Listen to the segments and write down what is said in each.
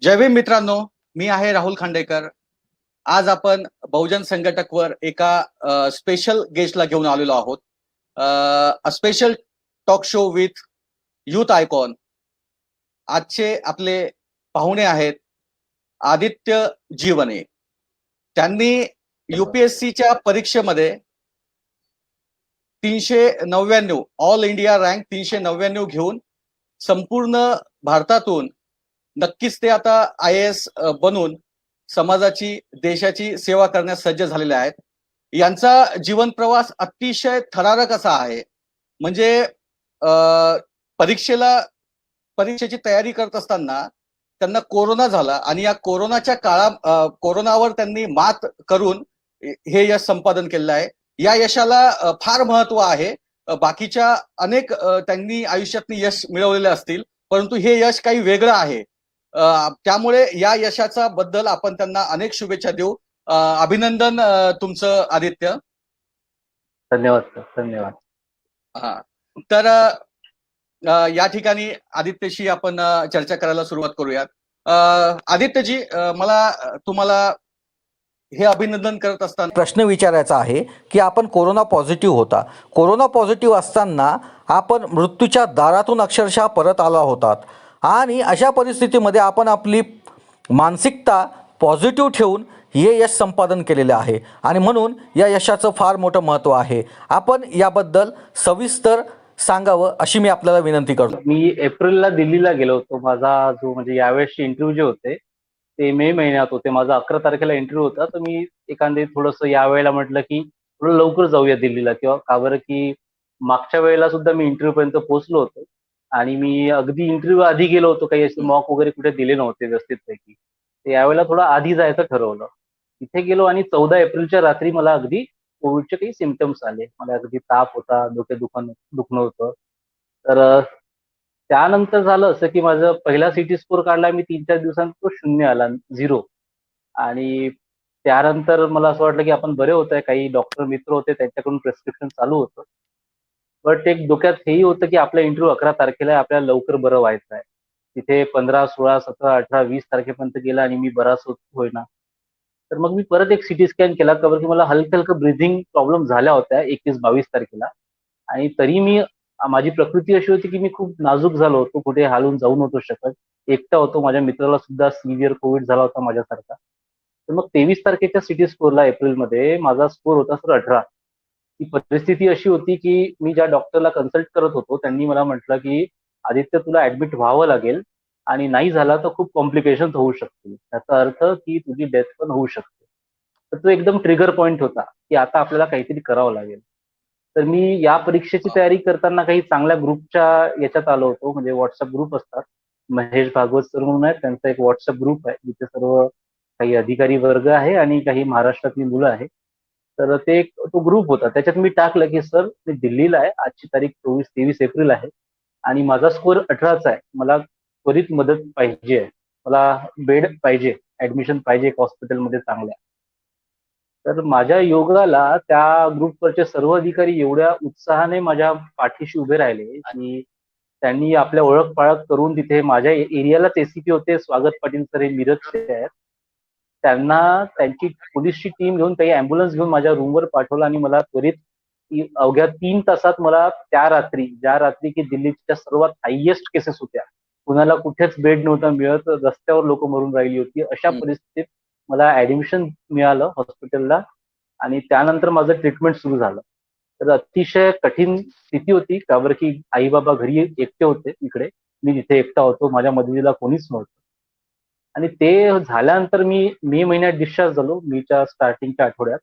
जय भीम मित्रांनो, मी आहे राहुल खांडेकर. आज आपण बहुजन संघटकवर एका स्पेशल गेस्टला घेऊन आलेलो आहोत. A special talk show with youth icon. आजचे आपले पाहुणे आहेत आदित्य जीवने. त्यांनी UPSCच्या परीक्षेमध्ये 399 ऑल इंडिया रँक 399 घेऊन संपूर्ण भारतातून नक्कीच ते आता IAS बनून समाजाची देशाची सेवा करण्यास सज्ज झालेले आहेत. यांचा जीवन प्रवास अतिशय थरारक असा आहे. म्हणजे परीक्षेची तयारी करत असताना त्यांना कोरोना झाला आणि या कोरोनावर त्यांनी मात करून हे यश संपादन केलेलं आहे. या यशाला फार महत्व आहे. बाकीच्या अनेक त्यांनी आयुष्यात यश मिळवलेले असतील, परंतु हे यश काही वेगळं आहे. त्यामुळे या यशाचा बद्दल आपण त्यांना अनेक शुभेच्छा देऊ. अभिनंदन तुमचं आदित्य. धन्यवाद सर, धन्यवाद. हा, तर या ठिकाणी आदित्यशी आपण चर्चा करायला सुरुवात करूयात. आदित्यजी, मला तुम्हाला हे अभिनंदन करत असताना प्रश्न विचारायचा आहे की आपण कोरोना पॉझिटिव्ह होता. कोरोना पॉझिटिव्ह असताना आपण मृत्यूच्या दारातून अक्षरशः परत आला होतात आणि अशा परिस्थितीमध्ये आपण आपली मानसिकता पॉझिटिव्ह ठेवून हे यश संपादन केलेले आहे आणि म्हणून या यशाचं फार मोठं महत्त्व आहे. आपण याबद्दल सविस्तर सांगावं अशी मी आपल्याला विनंती करतो. मी एप्रिलला दिल्लीला गेलो होतो. माझा जो म्हणजे यावेळेसचे इंटरव्ह्यू जे होते ते मे महिन्यात होते. माझा 11 तारखेला इंटरव्ह्यू होता. तर मी एखादे थोडंसं यावेळेला म्हटलं की थोडं लवकर जाऊया दिल्लीला, किंवा का बरं की मागच्या वेळेला सुद्धा मी इंटरव्ह्यू पर्यंत पोहोचलो होतो आणि मी अगदी इंटरव्ह्यू आधी गेलो होतो. काही असे मॉक वगैरे कुठे दिले नव्हते व्यवस्थितपैकी. तर यावेळेला थोडं आधी जायचं ठरवलं. तिथे गेलो आणि 14 एप्रिलच्या रात्री मला अगदी कोविडचे काही सिम्पटम्स आले. मला अगदी ताप होता, दुखणं होतं. तर त्यानंतर झालं असं की माझं पहिला सिटी स्कोर काढला मी 3-4 दिवसांत, तो 0 आला, 0. आणि त्यानंतर मला असं वाटलं की आपण बरे होत आहे. काही डॉक्टर मित्र होते, त्यांच्याकडून प्रिस्क्रिप्शन चालू होतं. बट एक डोक्यात हेही होतं की आपला इंटरव्ह्यू 11 तारखेला आहे, आपल्याला लवकर बरं व्हायचं आहे. तिथे 15, 16, 17, 18, 20 तारखेपर्यंत गेला आणि मी बराच होईना. तर मग मी परत एक सिटी स्कॅन केला, कारण की मला हलकं हलकं ब्रिथिंग प्रॉब्लेम झाल्या होत्या 21-22 तारखेला. आणि तरी माझी प्रकृती अशी होती की मी खूप नाजूक झालो होतो, कुठे हालून जाऊ नव्हतो शकत, एकटा होतो. माझ्या मित्राला सुद्धा सिव्हिअर कोविड झाला होता माझ्यासारखा. तर मग 23 तारखेच्या सिटी स्कोरला एप्रिलमध्ये माझा स्कोर होता सर 18. ती परिस्थिती अशी होती की मी ज्या डॉक्टरला कन्सल्ट करत होतो त्यांनी मला म्हटलं की आदित्य, तुला ऍडमिट व्हावं लागेल आणि नाही झाला तर खूप कॉम्प्लिकेशन होऊ शकतील. त्याचा अर्थ की तुझी डेथ पण होऊ शकते. तर तो एकदम ट्रिगर पॉइंट होता की आता आपल्याला काहीतरी करावं लागेल. तर मी या परीक्षेची तयारी करताना काही चांगल्या ग्रुपच्या याच्यात आलो होतो. म्हणजे व्हॉट्सअप ग्रुप असतात, महेश भागवत सर म्हणून आहेत, त्यांचा एक व्हॉट्सअप ग्रुप आहे जिथे सर्व काही अधिकारी वर्ग आहे आणि काही महाराष्ट्रातली मुलं आहे. तर तो ग्रुप होता. त्याच्यात मी टाकलं की सर, मी दिल्लीला आहे, आजची तारीख 23 एप्रिल आहे आणि माझा स्कोर 18चा आहे. मला त्वरित मदत पाहिजे आहे, मला बेड पाहिजे, ऍडमिशन पाहिजे एक हॉस्पिटलमध्ये चांगल्या. तर माझ्या योगाला त्या ग्रुपवरचे सर्व अधिकारी एवढ्या उत्साहाने माझ्या पाठीशी उभे राहिले की त्यांनी आपल्या ओळख पाळख करून तिथे माझ्या एरियालाच एसीपी होते, स्वागत पाटील सर, हे मिरजचे आहेत, त्यांना त्यांची पोलीसची टीम घेऊन, काही अँब्युलन्स घेऊन माझ्या रूमवर पाठवलं आणि मला त्वरित अवघ्या 3 तासात मला त्या रात्री, ज्या रात्री की दिल्लीच्या सर्वात हायएस्ट केसेस होत्या, कुणाला कुठेच बेड नव्हता मिळत, रस्त्यावर लोक मरून राहिली होती, अशा परिस्थितीत मला ऍडमिशन मिळालं हॉस्पिटलला आणि त्यानंतर माझं ट्रीटमेंट सुरू झालं. तर अतिशय कठीण स्थिती होती, का बरं की आई बाबा घरी एकटे होते, इकडे मी तिथे एकटा होतो, माझ्या मदतीला कोणीच नव्हतं. आणि ते झाल्यानंतर मी मे महिन्यात डिस्चार्ज झालो, मीच्या स्टार्टिंगच्या आठवड्यात,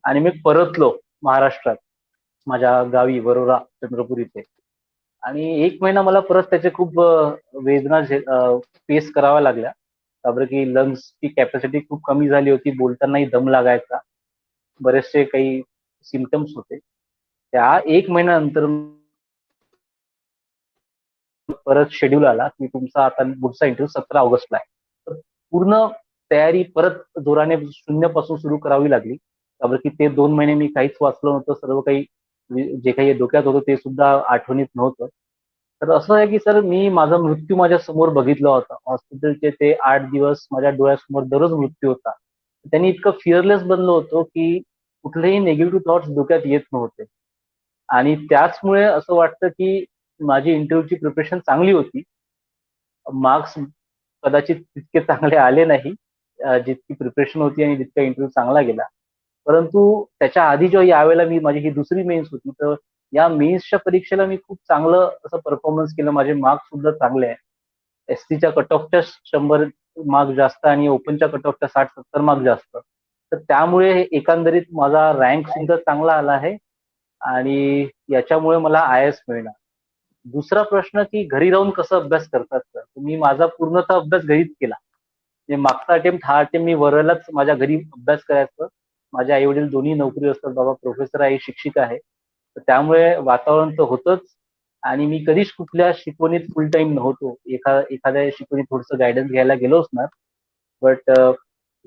आणि मी परतलो महाराष्ट्रात माझ्या गावी वरोरा, चंद्रपूर इथे. आणि 1 महिना मला परत त्याचे खूप वेदना फेस कराव्या लागल्या, का बरं की लंग्सची कॅपॅसिटी खूप कमी झाली होती, बोलतानाही दम लागायचा, बरेचसे काही सिम्पटम्स होते. त्या 1 महिन्यानंतर परत शेड्यूल आला की तुमचा आता पुढचा इंटरव्ह्यू 17 ऑगस्टला आहे. तर पूर्ण तयारी परत जोराने शून्यापासून सुरू करावी लागली, का बरं की ते 2 महिने मी काहीच वाचलं नव्हतं. सर्व काही जे काही डोक्यात होतं ते सुद्धा आठवणीत नव्हतं. तर असं आहे की सर, मी माझा मृत्यू माझ्या समोर बघितला होता. हॉस्पिटलचे ते 8 दिवस माझ्या डोळ्यासमोर दररोज मृत्यू होता. त्यांनी इतकं फिअरलेस बनलो होतो की कुठलेही निगेटिव्ह थॉट्स डोक्यात येत नव्हते. आणि त्याचमुळे असं वाटतं की माझी इंटरव्ह्यूची प्रिपरेशन चांगली होती. मार्क्स कदाचित तितके चांगले आले नाही, जितकी प्रिपरेशन होती आणि जितका इंटरव्ह्यू चांगला गेला. परंतु त्याच्या आधी जेव्हा यावेळेला माझी ही दुसरी मेन्स होती, तर या मेन्सच्या परीक्षेला मी खूप चांगलं असं परफॉर्मन्स केलं. माझे मार्क्स सुद्धा चांगले आहे. एसटीच्या कट ऑफच्या 100 मार्क जास्त आणि ओपनच्या कट ऑफच्या 60-70 मार्क जास्त. तर त्यामुळे एकंदरीत माझा रँक सुद्धा चांगला आला आहे आणि याच्यामुळे मला IAS मिळणार. दुसरा प्रश्न की घरी राहून कसं अभ्यास करतात सर? मी माझा पूर्णतः अभ्यास घरीच केला. म्हणजे मागचा अटेम्प्ट हा अटेम्प्ट मी वरलाच माझ्या घरी अभ्यास करायचं. माझे आई वडील दोन्ही नोकरी असतात. बाबा प्रोफेसर आहे, शिक्षिका आहे. तर त्यामुळे वातावरण तर होतंच आणि मी कधीच कुठल्या शिकवणीत फुल टाइम नव्हतो. एखाद्या शिकवणीत थोडंसं गायडन्स घ्यायला गेलो असणार. बट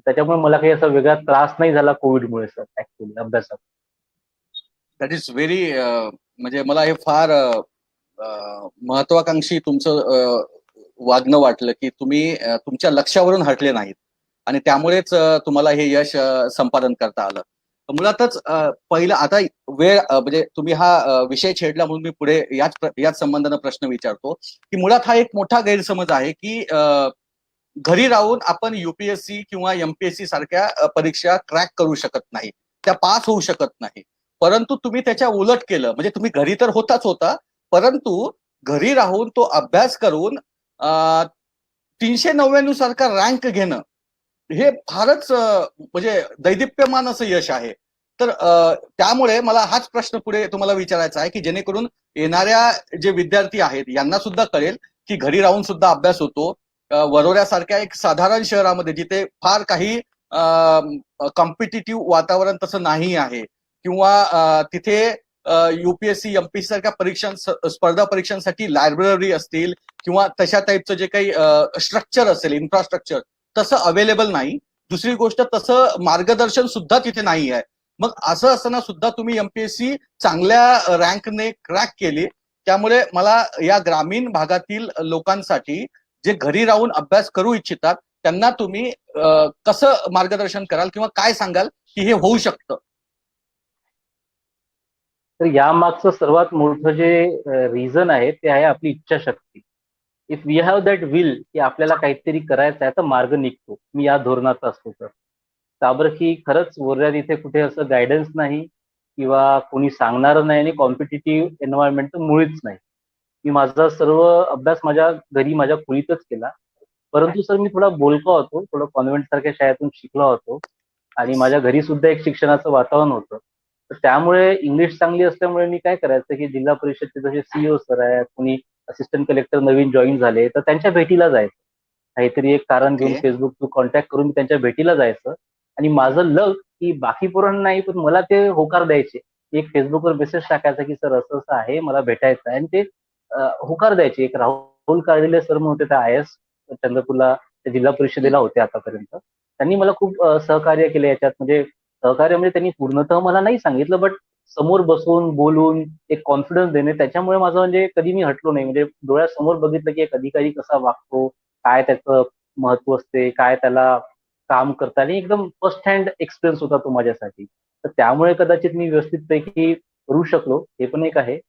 त्याच्यामुळे मला काही असा वेगळा त्रास नाही झाला कोविडमुळे सर ऍक्च्युली अभ्यासात. दॅट इज व्हेरी म्हणजे मला हे फार महत्वाकांक्षी तुमचं वागणं वाटलं की तुम्ही तुमच्या लक्ष्यावरून हटले नाहीत आणि त्यामुळेच तुम्हाला हे यश संपादन करता आलं. मुळातच पहिलं आता वेळ म्हणजे तुम्ही हा विषय छेडला म्हणून मी पुढे याच संबंधानं प्रश्न विचारतो की मुळात हा एक मोठा गैरसमज आहे की घरी राहून आपण UPSC किंवा MPSC सारख्या परीक्षा क्रॅक करू शकत नाही, त्या पास होऊ शकत नाही. परंतु तुम्ही त्याच्या उलट केलं, म्हणजे तुम्ही घरी तर होताच होता, परंतु घरी राहून तो अभ्यास करून 399 सारखा रँक घेणं हे फारच म्हणजे दैदिप्यमान असं यश आहे. तर त्यामुळे मला हाच प्रश्न पुढे तुम्हाला विचारायचा आहे की जेणेकरून येणाऱ्या जे विद्यार्थी आहेत यांना सुद्धा कळेल की घरी राहून सुद्धा अभ्यास होतो. वरोऱ्यासारख्या एक साधारण शहरामध्ये जिथे फार काही कॉम्पिटिटिव्ह वातावरण तसं नाही आहे किंवा तिथे UPSC MPSC सारख्या स्पर्धा परीक्षांसाठी लायब्ररी असतील किंवा तशा टाईपचं जे काही स्ट्रक्चर असेल, इन्फ्रास्ट्रक्चर तसं अवेलेबल नाही. दुसरी गोष्ट, तसं मार्गदर्शन सुद्धा तिथे नाही आहे. मग असं असताना सुद्धा तुम्ही MPSC चांगल्या रँकने क्रॅक केली. त्यामुळे मला या ग्रामीण भागातील लोकांसाठी जे घरी राहून अभ्यास करू इच्छितात त्यांना तुम्ही कसं मार्गदर्शन कराल किंवा काय सांगाल की हे होऊ शकतं? तर यामागचं सर्वात मोठं जे रिझन आहे ते आहे आपली इच्छाशक्ती. If we have that will की आपल्याला काहीतरी करायचं आहे तर मार्ग निघतो. मी या धोरणाचा असतो सर. का बरं की खरंच वर्ध्यात इथे कुठे असं गायडन्स नाही किंवा कोणी सांगणारं नाही आणि कॉम्पिटिटिव्ह एन्व्हायरमेंट तर मुळीच नाही. मी माझा सर्व अभ्यास माझ्या घरी माझ्या खोलीतच केला. परंतु सर मी थोडा बोलका होतो, थोडं कॉन्व्हेंट सारख्या शाळेतून शिकलो होतो आणि माझ्या घरी सुद्धा एक शिक्षणाचं वातावरण होतं. तर त्यामुळे इंग्लिश चांगली असल्यामुळे मी काय करायचं की जिल्हा परिषदचे जसे CEO सर आहेत, कोणी असिस्टंट कलेक्टर नवीन जॉईन झाले तर त्यांच्या भेटीला जायचं. काहीतरी एक कारण घेऊन ओके. फेसबुक थ्रू कॉन्टॅक्ट करून मी त्यांच्या भेटीला जायचं. आणि माझं लक की बाकी पोरांना नाही, पण मला ते होकार द्यायचे. एक फेसबुकवर मेसेज टाकायचा की सर असं असं आहे, मला भेटायचं आहे, आणि ते होकार द्यायचे. एक राहुल कार्डिले सर म्हणून होते, त्या IAS चंद्रपूरला जिल्हा परिषदेला होते आतापर्यंत. त्यांनी मला खूप सहकार्य केलं याच्यात. म्हणजे सहकार्य म्हणजे त्यांनी पूर्णतः मला नाही सांगितलं, बट समोर बसून बोलून एक कॉन्फिडन्स देणे, त्याच्यामुळे माझं म्हणजे कधी मी हटलो नाही. म्हणजे डोळ्यासमोर बघितलं की एक अधिकारी कसा वागतो, काय त्याचं महत्व असते, काय त्याला काम करता, आणि एकदम फर्स्ट हँड एक्सपिरियन्स होता तो माझ्यासाठी. तर त्यामुळे कदाचित मी व्यवस्थितपैकी करू शकलो, हे पण एक आहे.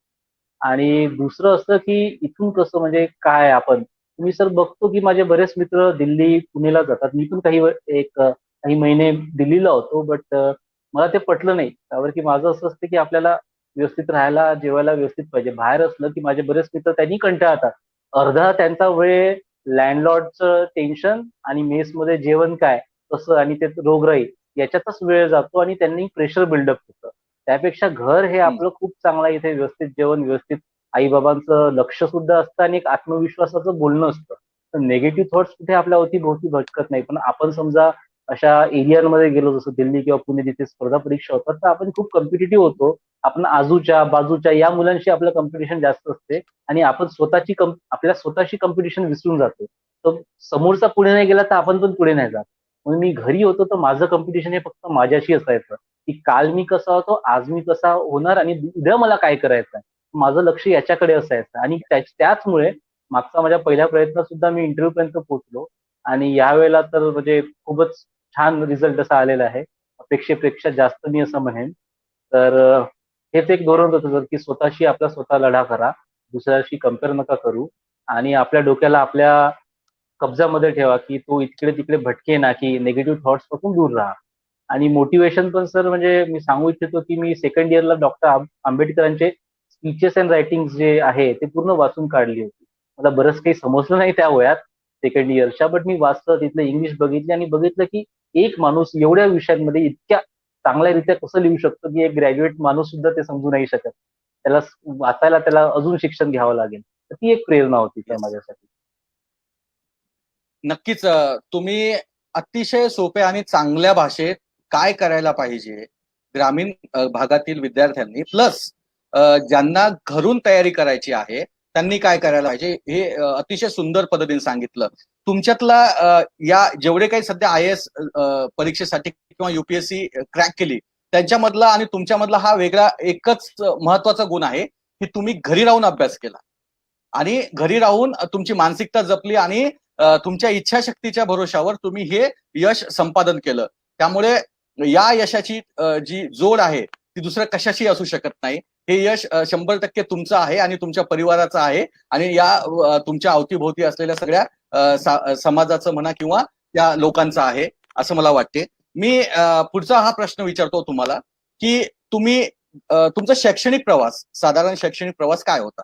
आणि दुसरं असं की इथून कसं म्हणजे काय आपण, मी सर बघतो की माझे बरेच मित्र दिल्ली पुणेला जातात. मी पण काही महिने दिल्लीला होतो, बट मला ते पटलं नाही. त्यावर की माझं असं असतं की आपल्याला व्यवस्थित राहायला, जेवायला व्यवस्थित पाहिजे. बाहेर असलं की माझे बरेच मित्र त्यांनी कंटाळतात. अर्धा त्यांचा वेळ लँडलॉर्डचं टेन्शन आणि मेसमध्ये जेवण काय कसं आणि ते रोगराई याच्यातच वेळ जातो आणि त्यांनी प्रेशर बिल्डअप होतं. त्यापेक्षा घर हे आपलं खूप चांगलं, इथे व्यवस्थित जेवण, व्यवस्थित आईबाबांचं लक्ष सुद्धा असतं आणि एक आत्मविश्वासाचं बोलणं असतं. तर निगेटिव्ह थॉट्स कुठे आपल्या अवतीभोवती भटकत नाही. पण आपण समजा अशा एरियामध्ये गेलो, जसं दिल्ली किंवा पुणे, जिथे स्पर्धा परीक्षा होतात, तर आपण खूप कॉम्पिटिटिव्ह होतो. आपण आजूच्या बाजूच्या या मुलांशी आपलं कॉम्पिटिशन जास्त असते आणि आपण आपल्या स्वतःची कॉम्पिटिशन विसरून जातो. तर समोरचा पुढे नाही गेला तर आपण पण पुढे नाही जात. म्हणून मी घरी होतो तर माझं कॉम्पिटिशन हे फक्त माझ्याशी असायचं की काल मी कसा होतो, आज मी कसा होणार आणि उद्या मला काय करायचं आहे. माझं लक्ष याच्याकडे असायचं आणि त्याचमुळे मागचा माझ्या पहिल्या प्रयत्नात सुद्धा मी इंटरव्ह्यू पर्यंत पोहोचलो आणि यावेळेला तर म्हणजे खूपच छान रिझल्ट असा आलेला आहे. अपेक्षेपेक्षा जास्त मी असं म्हणेन. तर हेच एक धोरण होतं सर, की स्वतःशी आपला स्वतः लढा करा, दुसऱ्याशी कम्पेअर नका करू आणि आपल्या डोक्याला आपल्या कब्जामध्ये ठेवा, की तो इकडे तिकडे भटके ना, की निगेटिव्ह थॉट्स पासून दूर राहा. आणि मोटिवेशन पण सर म्हणजे मी सांगू इच्छितो, की मी सेकंड इयरला डॉक्टर आंबेडकरांचे स्पीचेस अँड रायटिंग्स जे आहे ते पूर्ण वाचून काढली होती. मला बरंच काही समजलं नाही त्या वयात सेकंड इयरच्या, बट मी वाचलं, तिथलं इंग्लिश बघितली आणि बघितलं, की एक माणूस एवढ्या विषयांमध्ये इतक्या चांगल्यारीत्या कसं लिहू शकतो, की एक ग्रॅज्युएट माणूस सुद्धा ते समजू नाही शकत. त्याला वाचायला त्याला अजून शिक्षण घ्यावं लागेल. तर ती एक प्रेरणा होती सर येस. माझ्यासाठी. नक्कीच तुम्ही अतिशय सोप्या आणि चांगल्या भाषेत काय करायला पाहिजे ग्रामीण भागातील विद्यार्थ्यांनी प्लस ज्यांना घरून तयारी करायची आहे त्यांनी काय करायला पाहिजे हे अतिशय सुंदर पद्धतीने सांगितलं. तुमच्यातला या जेवढे काही सध्या IAS परीक्षेसाठी किंवा UPSC क्रॅक केली त्यांच्यामधला आणि तुमच्यामधला हा वेगळा एकच महत्वाचा गुण आहे की तुम्ही घरी राहून अभ्यास केला आणि घरी राहून तुमची मानसिकता जपली आणि तुमच्या इच्छाशक्तीच्या भरोशावर तुम्ही हे यश संपादन केलं. त्यामुळे या यशाची जी जोड आहे ती दुसऱ्या कशाशी असू शकत नाही. हे यश 100% तुमचं आहे आणि तुमच्या परिवाराचं आहे आणि या तुमच्या अवतीभोवती असलेल्या सगळ्या समाजाचं म्हणा किंवा त्या लोकांचं आहे असं मला वाटते. मी पुढचा हा प्रश्न विचारतो तुम्हाला की तुम्ही तुमचा शैक्षणिक प्रवास साधारण शैक्षणिक प्रवास काय होता?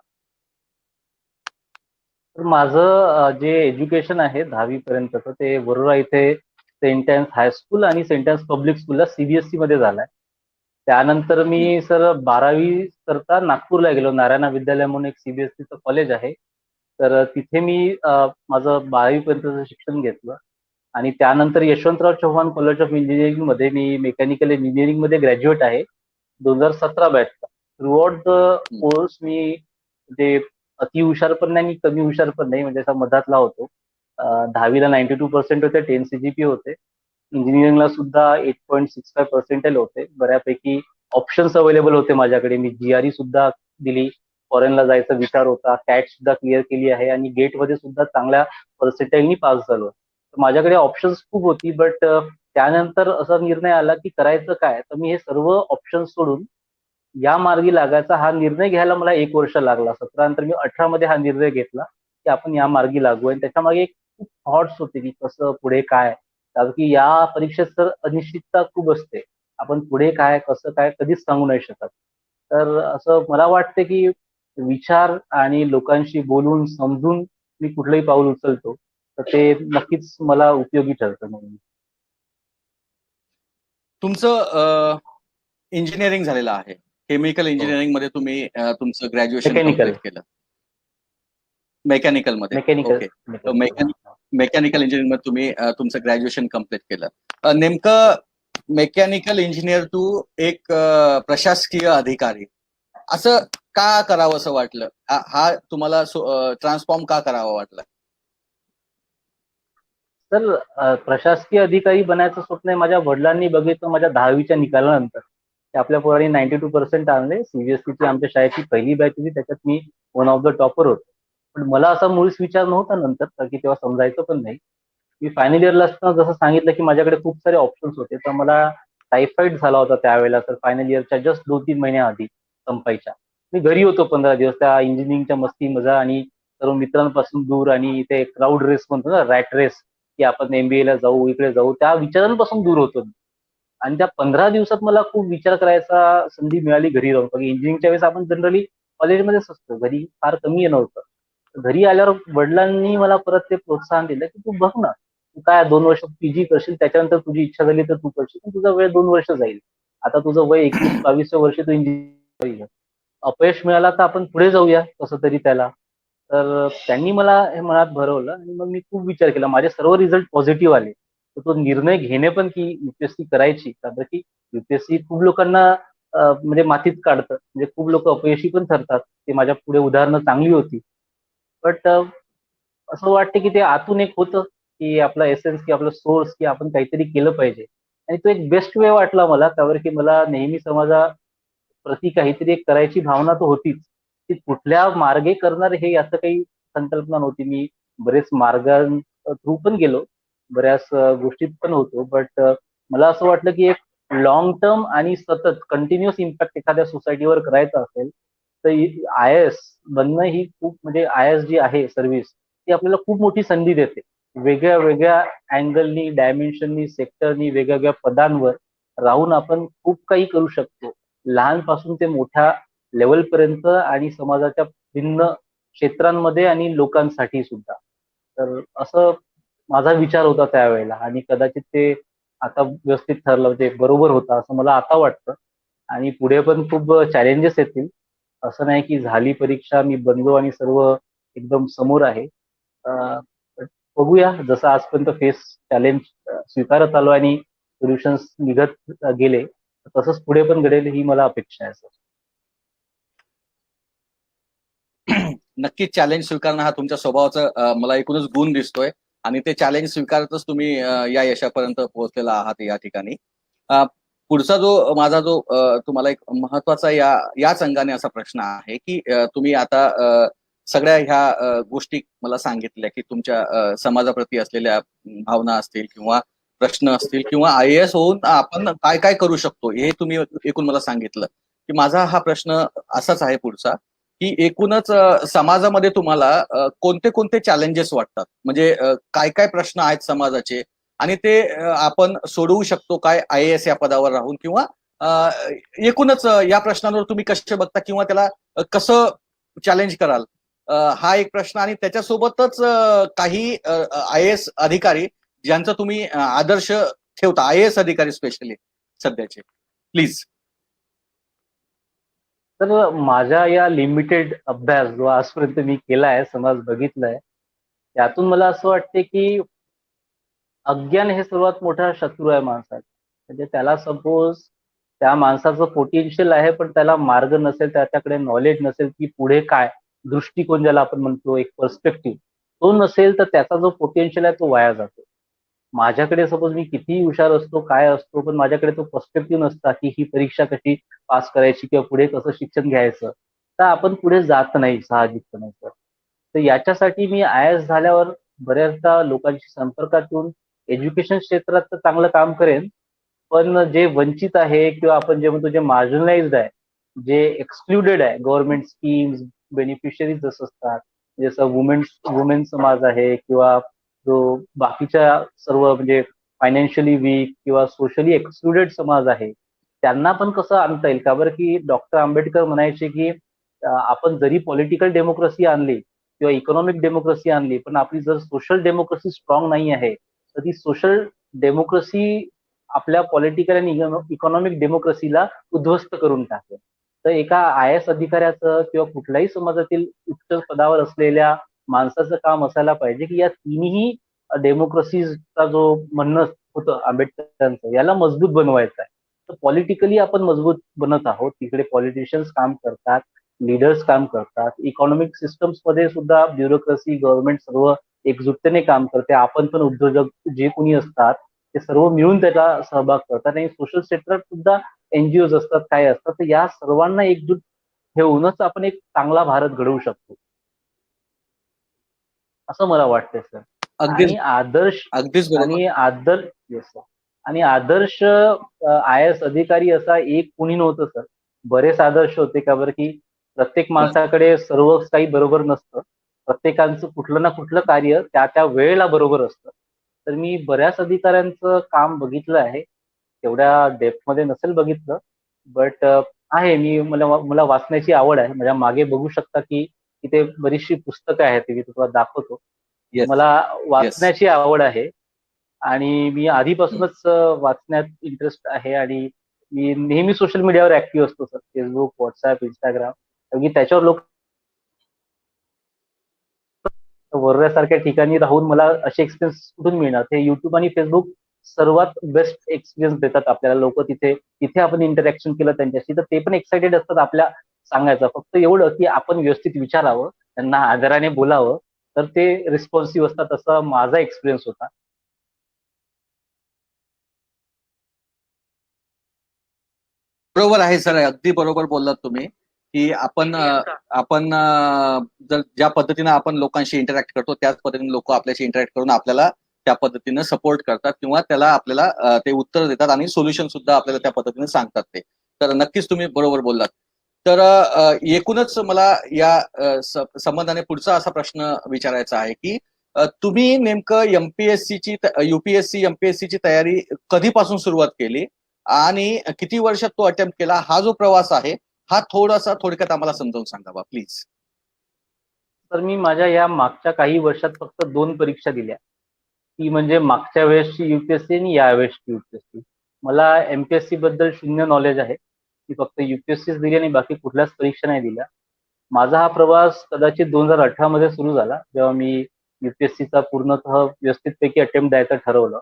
तर माझं जे एज्युकेशन आहे 10वी पर्यंतचं ते वरोरा इथे सेंट अँन्स हायस्कूल आणि सेंट अँन्स पब्लिक स्कूलला CBSE मध्ये झालाय. त्यानंतर मी सर 12वी करता नागपूरला गेलो. नारायणा विद्यालय म्हणून एक CBSEचं कॉलेज आहे. तर तिथे मी माझं 12वी पर्यंतचं शिक्षण घेतलं आणि त्यानंतर Yashwantrao Chavan college of engineering मध्ये मी मेकॅनिकल इंजिनिअरिंग मध्ये ग्रॅज्युएट आहे 2017 बॅचचा. थ्रूआउट द कोर्स मी म्हणजे अति हुशार पण नाही आणि कमी हुशार पण नाही म्हणजे असा मधातला होतो. 10वीला 92% होते, 10 CGPA होते. इंजिनिअरिंगला सुद्धा 8.65% होते. बऱ्यापैकी ऑप्शन्स अवेलेबल होते माझ्याकडे. मी GRE सुद्धा दिली. फॉरेनला जायचा विचार होता. कॅट सुद्धा क्लिअर केली आहे आणि गेटमध्ये सुद्धा चांगल्या पर्सेंटाईलनी पास झालो. तर माझ्याकडे ऑप्शन्स खूप होती, बट त्यानंतर असा निर्णय आला की करायचं काय? तर मी हे सर्व ऑप्शन्स सोडून या मार्गी लागायचा हा निर्णय घ्यायला मला 1 वर्ष लागला. 17 नंतर मी 18 मध्ये हा निर्णय घेतला की आपण या मार्गी लागू आणि त्याच्यामागे एक खूप थॉट्स होते की कसं पुढे काय, कारण की या परीक्षेत तर अनिश्चितता खूप असते. आपण पुढे काय कसं काय कधीच सांगू नाही शकत. तर असं मला वाटतं की विचार आणि लोकांशी बोलून समजून मी कुठलंही पाऊल उचलतो तर ते नक्कीच मला उपयोगी ठरतं म्हणून. तुमचं इंजिनिअरिंग झालेलं आहे. केमिकल हो. इंजिनिअरिंग मध्ये तुम्ही तुमचं ग्रॅज्युएशन मेकॅनिकल कम्प्लीट केलं. मेकॅनिकल मध्ये mechanical okay. Mechanical mechanical engineering मध्ये तुम्ही तुमचं ग्रॅज्युएशन कम्प्लीट केलं. नेमकं मेकॅनिकल इंजिनियर टू एक प्रशासकीय अधिकारी असं का करावं असं वाटलं? हा तुम्हाला ट्रान्सफॉर्म का करावा वाटला? तर प्रशासकीय अधिकारी बनायचं स्वप्न आहे माझ्या वडिलांनी बघितलं माझ्या 10वीच्या निकालानंतर. ते आपल्या पोरांनी 92% आणले. CBSEची आमच्या शाळेची पहिली बॅच होती, त्याच्यात मी वन ऑफ द टॉपर होतो. पण मला असा मुळीच विचार नव्हता नंतर, कारण की तेव्हा समजायचं पण नाही. मी फायनल इयरला असताना जसं सांगितलं की माझ्याकडे खूप सारे ऑप्शन्स होते, तर मला टायफॉइड झाला होता त्यावेळेला. तर फायनल इयरच्या जस्ट 2-3 महिन्याआधी संपायच्या. मी घरी होतो 15 दिवस त्या इंजिनिअरिंगच्या मस्ती मजा आणि सर्व मित्रांपासून दूर आणि इथे क्राऊड रेस म्हणतो ना, रॅट रेस, की आपण MBA ला जाऊ, इकडे जाऊ, त्या विचारांपासून दूर होतो. आणि त्या 15 दिवसात मला खूप विचार करायचा संधी मिळाली घरी राहून. कारण इंजिनिअरिंगच्या वेळेस आपण जनरली कॉलेजमध्येच असतो, घरी फार कमी येणं होतं. घरी आल्यावर वडिलांनी मला परत ते प्रोत्साहन दिलं की तू बघ ना, तू काय 2 वर्ष PG करशील, त्याच्यानंतर तुझी इच्छा झाली तर तू करशील, पण तुझा वेळ 2 वर्ष जाईल. आता तुझं वय 21-22 वर्ष, तू इंजिनिअरिंग अपयश मिळाला तर आपण पुढे जाऊया कसं तरी त्याला. तर त्यांनी मला हे मनात भरवलं आणि मग मी खूप विचार केला. माझे सर्व रिझल्ट पॉझिटिव्ह आले. तर तो निर्णय घेणे पण की UPSC करायची, कारण की UPSC खूप लोकांना म्हणजे मातीत काढतं. म्हणजे खूप लोक अपयशी पण ठरतात. ते माझ्या पुढे उदाहरणं चांगली होती. बट असं वाटतं की ते आतून एक होतं की आपला एसेन्स की आपला सोर्स की आपण काहीतरी केलं पाहिजे. आणि तो एक बेस्ट वे वाटला मला, त्यावर की मला नेहमी समाजा प्रति काहीतरी एक करायची भावना तर होतीच. ती कुठल्या मार्गे करणार हे याचं काही संकल्पना नव्हती. मी बरेच मार्ग थ्रू पण गेलो, बऱ्याच गोष्टीत पण होतो, बट मला असं वाटलं की एक लॉंग टर्म आणि सतत कंटिन्युअस इम्पॅक्ट एखाद्या सोसायटीवर करायचा असेल तर आय एस बनणं ही खूप, म्हणजे आय एस जी आहे सर्व्हिस, ती आपल्याला खूप मोठी संधी देते. वेगळ्या वेगळ्या अँगलनी, डायमेन्शननी, सेक्टरनी, वेगवेगळ्या पदांवर राहून आपण खूप काही करू शकतो, लहानपासून ते मोठ्या लेवलपर्यंत आणि समाजाच्या भिन्न क्षेत्रांमध्ये आणि लोकांसाठी सुद्धा. तर असं माझा विचार होता त्यावेळेला, आणि कदाचित ते आता व्यवस्थित ठरलं, म्हणजे बरोबर होतं असं मला आता वाटतं. आणि पुढे पण खूप चॅलेंजेस येतील. असं नाही की झाली परीक्षा, मी बनलो आणि सर्व एकदम समोर आहे. but बघूया, जसं आजपर्यंत फेस चॅलेंज स्वीकारत आलो आणि सोल्युशन्स निघत गेले, तसंच पुढे पण घडेल ही मला अपेक्षा आहे सर. नक्कीच चॅलेंज स्वीकारणं हा तुमच्या स्वभावाचा मला एकूणच गुण दिसतोय, आणि ते चॅलेंज स्वीकारतच तुम्ही या यशापर्यंत पोहोचलेला आहात या ठिकाणी. अ, पुढचा जो माझा जो तुम्हाला एक महत्वाचा याच अंगाने असा प्रश्न आहे की तुम्ही आता सगळ्या ह्या गोष्टी मला सांगितल्या की तुमच्या समाजाप्रती असलेल्या भावना असतील किंवा प्रश्न असतील किंवा आय एस होऊन आपण काय काय करू शकतो हे तुम्ही एकूण मला सांगितलं. की माझा हा प्रश्न असाच आहे पुढचा, की एकूणच समाजामध्ये तुम्हाला कोणते कोणते चॅलेंजेस वाटतात, म्हणजे काय काय प्रश्न आहेत समाजाचे आणि ते आपण सोडवू शकतो काय आय एस या पदावर राहून, किंवा एकूणच या प्रश्नांवर तुम्ही कसे बघता किंवा त्याला कसं चॅलेंज कराल, हा एक प्रश्न. आणि त्याच्यासोबतच काही आय एस अधिकारी ज्यांचा तुम्ही आदर्श ठेवता, आय एस अधिकारी स्पेशली सध्याचे, प्लीज. तर माझ्या या लिमिटेड अभ्यास जो आजपर्यंत मी केलाय, समाज बघितलाय, यातून मला असं वाटते की अज्ञान हे सर्वात मोठा शत्रू आहे माणसाचा. म्हणजे त्याला सपोज त्या माणसाचं पोटेन्शियल आहे पण त्याला मार्ग नसेल, त्याच्याकडे नॉलेज नसेल की पुढे काय, दृष्टिकोन ज्याला आपण म्हणतो, एक पर्स्पेक्टिव्ह तो नसेल, तर त्याचा जो पोटेन्शियल आहे तो वाया जातो. माझ्याकडे सपोज मी कितीही हुशार असतो, काय असतो, पण माझ्याकडे तो पर्स्पेक्टिव्ह नसता की ही परीक्षा कशी पास करायची किंवा पुढे कसं शिक्षण घ्यायचं, तर आपण पुढे जात नाही साहजिकपणे. तर याच्यासाठी मी आय एस झाल्यावर बऱ्याचदा लोकांशी संपर्कात येऊन एज्युकेशन क्षेत्रात तर चांगलं काम करेन, पण जे वंचित आहे किंवा आपण जे म्हणतो जे मार्जिनलाइज्ड आहे, जे एक्सक्लुडेड आहे, गव्हर्नमेंट स्कीम्स बेनिफिशरीज जसं असतात, जसं वुमेन समाज आहे किंवा जो बाकीच्या सर्व म्हणजे फायनान्शियली वीक किंवा सोशली एक्सक्लुडेड समाज आहे, त्यांना पण कसं आणता येईल का बरं. की डॉक्टर आंबेडकर म्हणायचे की आपण जरी पॉलिटिकल डेमोक्रेसी आणली किंवा इकॉनॉमिक डेमोक्रेसी आणली, पण आपली जर सोशल डेमोक्रेसी स्ट्रॉंग नाही आहे, तर ती सोशल डेमोक्रेसी आपल्या पॉलिटिकल आणि इकॉनॉमिक डेमोक्रेसीला उद्ध्वस्त करून टाकेल. तर एका आय एस अधिकाऱ्याचं किंवा कुठल्याही समाजातील उच्च पदावर असलेल्या माणसाचं काम असायला पाहिजे की या तिन्ही डेमोक्रेसीचा जो म्हणणं होतं आंबेडकरांचं, याला मजबूत बनवायचं आहे. तर पॉलिटिकली आपण मजबूत बनत आहोत, तिकडे पॉलिटिशियन्स काम करतात, लीडर्स काम करतात, इकॉनॉमिक सिस्टम्स मध्ये सुद्धा ब्युरोक्रेसी, गव्हर्नमेंट सर्व एकजुटतेने काम करते. आपण पण उद्योजक जे कोणी असतात ते सर्व मिळून त्याचा सहभाग करतात, आणि सोशल सेक्टरात सुद्धा एनजीओ असतात, काय असतात. तर या सर्वांना एकजूट ठेवूनच आपण एक चांगला भारत घडवू शकतो, असं मला वाटतंय सर. अगदीच आणि आदर्श अगदीच बरोबर. आणि आदर्श येस सर. आणि आदर्श आय एस अधिकारी असा एक कुणी नव्हतं सर. बरेच आदर्श होते का बरं, की प्रत्येक माणसाकडे सर्व काही बरोबर नसतं. प्रत्येकाचं कुठलं ना कुठलं कार्य त्या त्या वेळेला बरोबर असतं. तर मी बऱ्याच अधिकाऱ्यांचं काम बघितलं आहे. तेवढ्या डेप्थ मध्ये नसेल बघितलं, बट आहे. मला मला वाचण्याची आवड आहे. माझ्या मागे बघू शकता की इथे बरीचशी पुस्तकं आहेत, ती मी तुम्हाला दाखवतो. येस. मला येस. वाचण्याची आवड आहे आणि मी आधीपासूनच वाचण्यात इंटरेस्ट आहे, आणि मी नेहमी सोशल मीडियावर ऍक्टिव्ह असतो सर. Facebook, WhatsApp, Instagram. कारण की त्याच्यावर लोक वर्ध्यासारख्या ठिकाणी राहून मला असे एक्सपिरियन्स कुठून मिळणार. ते युट्यूब आणि फेसबुक सर्वात बेस्ट एक्सपिरियन्स देतात आपल्याला. लोक तिथे तिथे आपण इंटरॅक्शन केलं त्यांच्याशी, तर ते पण एक्साइटेड असतात आपल्या सांगायचं. फक्त एवढं की आपण व्यवस्थित विचारावं, त्यांना आदराने बोलावं, तर ते रिस्पॉन्सिव्ह असतात. असा माझा एक्सपिरियन्स होता. बरोबर आहे सर, अगदी बरोबर बोललात तुम्ही की आपण जर ज्या पद्धतीनं आपण लोकांशी इंटरॅक्ट करतो त्याच पद्धतीने लोक आपल्याशी इंटरॅक्ट करून आपल्याला त्या पद्धतीनं सपोर्ट करतात किंवा त्याला आपल्याला ते उत्तर देतात आणि सोल्युशन सुद्धा आपल्याला त्या पद्धतीने सांगतात ते. तर नक्कीच तुम्ही बरोबर बोललात. तर एकूणच मला या संबंधाने पुढचा असा प्रश्न विचारायचा आहे की तुम्ही नेमकं एमपीएससीची युपीएससी एमपीएससीची तयारी कधीपासून सुरुवात केली आणि किती वर्षात तो अटेम्प्ट केला, हा जो प्रवास आहे हा थोडासा थोडक्यात आम्हाला समजावून सांगा प्लीज. तर मी माझ्या या मागच्या काही वर्षात फक्त 2 परीक्षा दिल्या. ती म्हणजे मागच्या वेळेसची युपीएससी आणि या वेळेसची युपीएससी. मला एमपीएससी बद्दल शून्य नॉलेज आहे. ती फक्त युपीएससीच दिली आणि बाकी कुठल्याच परीक्षा नाही दिल्या. माझा हा प्रवास कदाचित 2018 मध्ये सुरू झाला, जेव्हा मी युपीएससीचा पूर्णतः व्यवस्थितपैकी अटेम्प्ट द्यायचं ठरवलं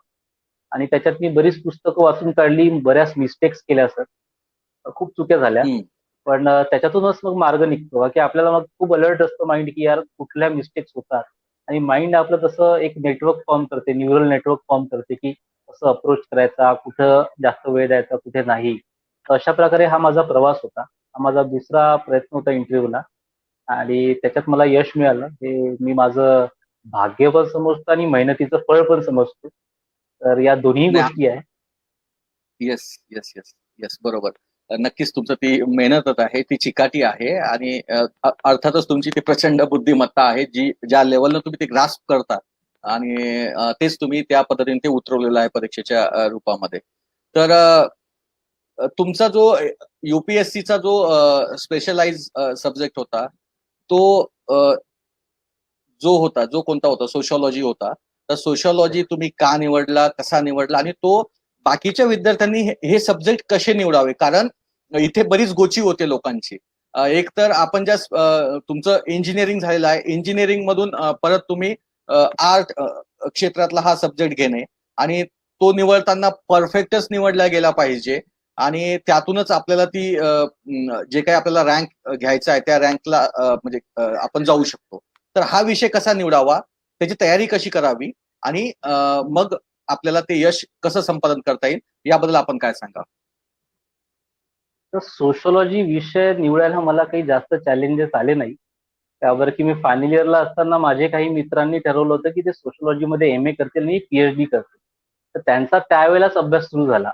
आणि त्याच्यात मी बरीच पुस्तकं वाचून काढली, बऱ्याच मिस्टेक्स केल्या सर. खूप चुक्या झाल्या. पण त्याच्यातूनच मग मार्ग निघतो की आपल्याला मग खूप अलर्ट असतं माइंड की यार कुठल्या मिस्टेक्स होतात आणि माइंड आपलं तसं एक नेटवर्क फॉर्म करते, न्यूरल नेटवर्क फॉर्म करते की कसं अप्रोच करायचा, कुठं जास्त वेळ द्यायचा, कुठे नाही. तर अशा प्रकारे हा माझा प्रवास होता. हा माझा दुसरा प्रयत्न होता इंटरव्ह्यूला आणि त्याच्यात मला यश मिळालं. हे मी माझं भाग्य पण समजतो आणि मेहनतीचं फळ पण समजतो. तर या दोन्ही गोष्टी आहे. येस येस येस येस बरोबर. नक्कीच तुमचं ती मेहनतच आहे, ती चिकाटी आहे आणि अर्थातच तुमची ती प्रचंड बुद्धिमत्ता आहे जी ज्या लेवलनं तुम्ही ते ग्रास्प करता आणि तेच तुम्ही त्या पद्धतीने ते उतरवलेलं आहे परीक्षेच्या रूपामध्ये. तर तुमचा जो युपीएससीचा जो स्पेशलाइज सब्जेक्ट होता तो जो कोणता होता, सोशॉलॉजी होता. तर सोशॉलॉजी तुम्ही का निवडला, कसा निवडला आणि तो बाकीच्या विद्यार्थ्यांनी हे सब्जेक्ट कसे निवडावे? कारण इथे बरीच गोची होते लोकांची. एक तर आपण ज्या तुमचं इंजिनिअरिंग झालेलं आहे, इंजिनिअरिंग मधून परत तुम्ही आर्ट क्षेत्रातला हा सब्जेक्ट घेणे आणि तो निवडताना परफेक्टच निवडला गेला पाहिजे आणि त्यातूनच आपल्याला ती जे काही आपल्याला रँक घ्यायचा आहे त्या रँकला म्हणजे आपण जाऊ शकतो. तर हा विषय कसा निवडावा, त्याची तयारी कशी करावी आणि मग आपल्याला ते यश कसं संपादन करता येईल याबद्दल आपण काय सांगा? तर सोशॉलॉजी विषय निवडायला मला काही जास्त चॅलेंजेस आले नाही. त्यावर की मी फायनल इयरला असताना माझे काही मित्रांनी ठरवलं होतं की ते सोशॉलॉजीमध्ये एम ए करतील आणि पीएचडी करतील. तर त्यांचा त्यावेळेलाच अभ्यास सुरू झाला.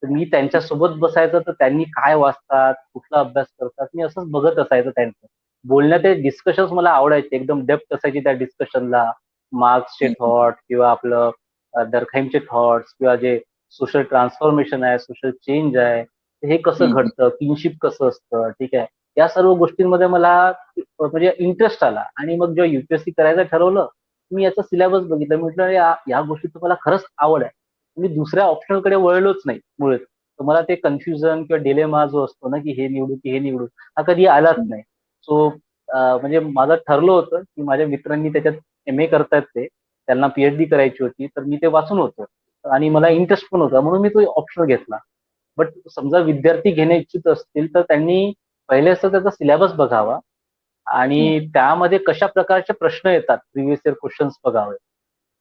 तर मी त्यांच्यासोबत बसायचं, तर त्यांनी काय वाचतात, कुठला अभ्यास करतात, मी असंच बघत असायचं त्यांचं. बोलण्यात ते डिस्कशन्स मला आवडायचे, एकदम डेप्थ असायची त्या डिस्कशनला. मार्क्सचे थॉट किंवा आपलं दरखाईमचे थॉट्स किंवा जे सोशल ट्रान्सफॉर्मेशन आहे, सोशल चेंज आहे, हे कसं घडतं, किनशिप कसं असतं, ठीक आहे. या सर्व गोष्टींमध्ये मला म्हणजे इंटरेस्ट आला आणि मग जेव्हा युपीएससी करायचं ठरवलं, मी याचा सिलेबस बघितला. म्हटलं या गोष्टीत मला खरंच आवड आहे. मी दुसऱ्या ऑप्शनकडे वळलोच नाही मुळात. तर मला ते कन्फ्युजन किंवा डिलेमा जो असतो ना, की हे निवडू की हे निवडू, हा कधी आलाच नाही. सो म्हणजे माझं ठरलं होतं की माझ्या मित्रांनी त्याच्यात एम ए करतायत, ते त्यांना पीएचडी करायची होती, तर मी ते वाचून होतो आणि मला इंटरेस्ट पण होता, म्हणून मी तो ऑप्शन घेतला. बट समजा विद्यार्थी घेणे इच्छित असतील तर त्यांनी पहिले असं त्याचा सिलेबस बघावा आणि त्यामध्ये कशा प्रकारचे प्रश्न येतात, प्रिव्हियस इयर क्वेश्चन्स बघावे.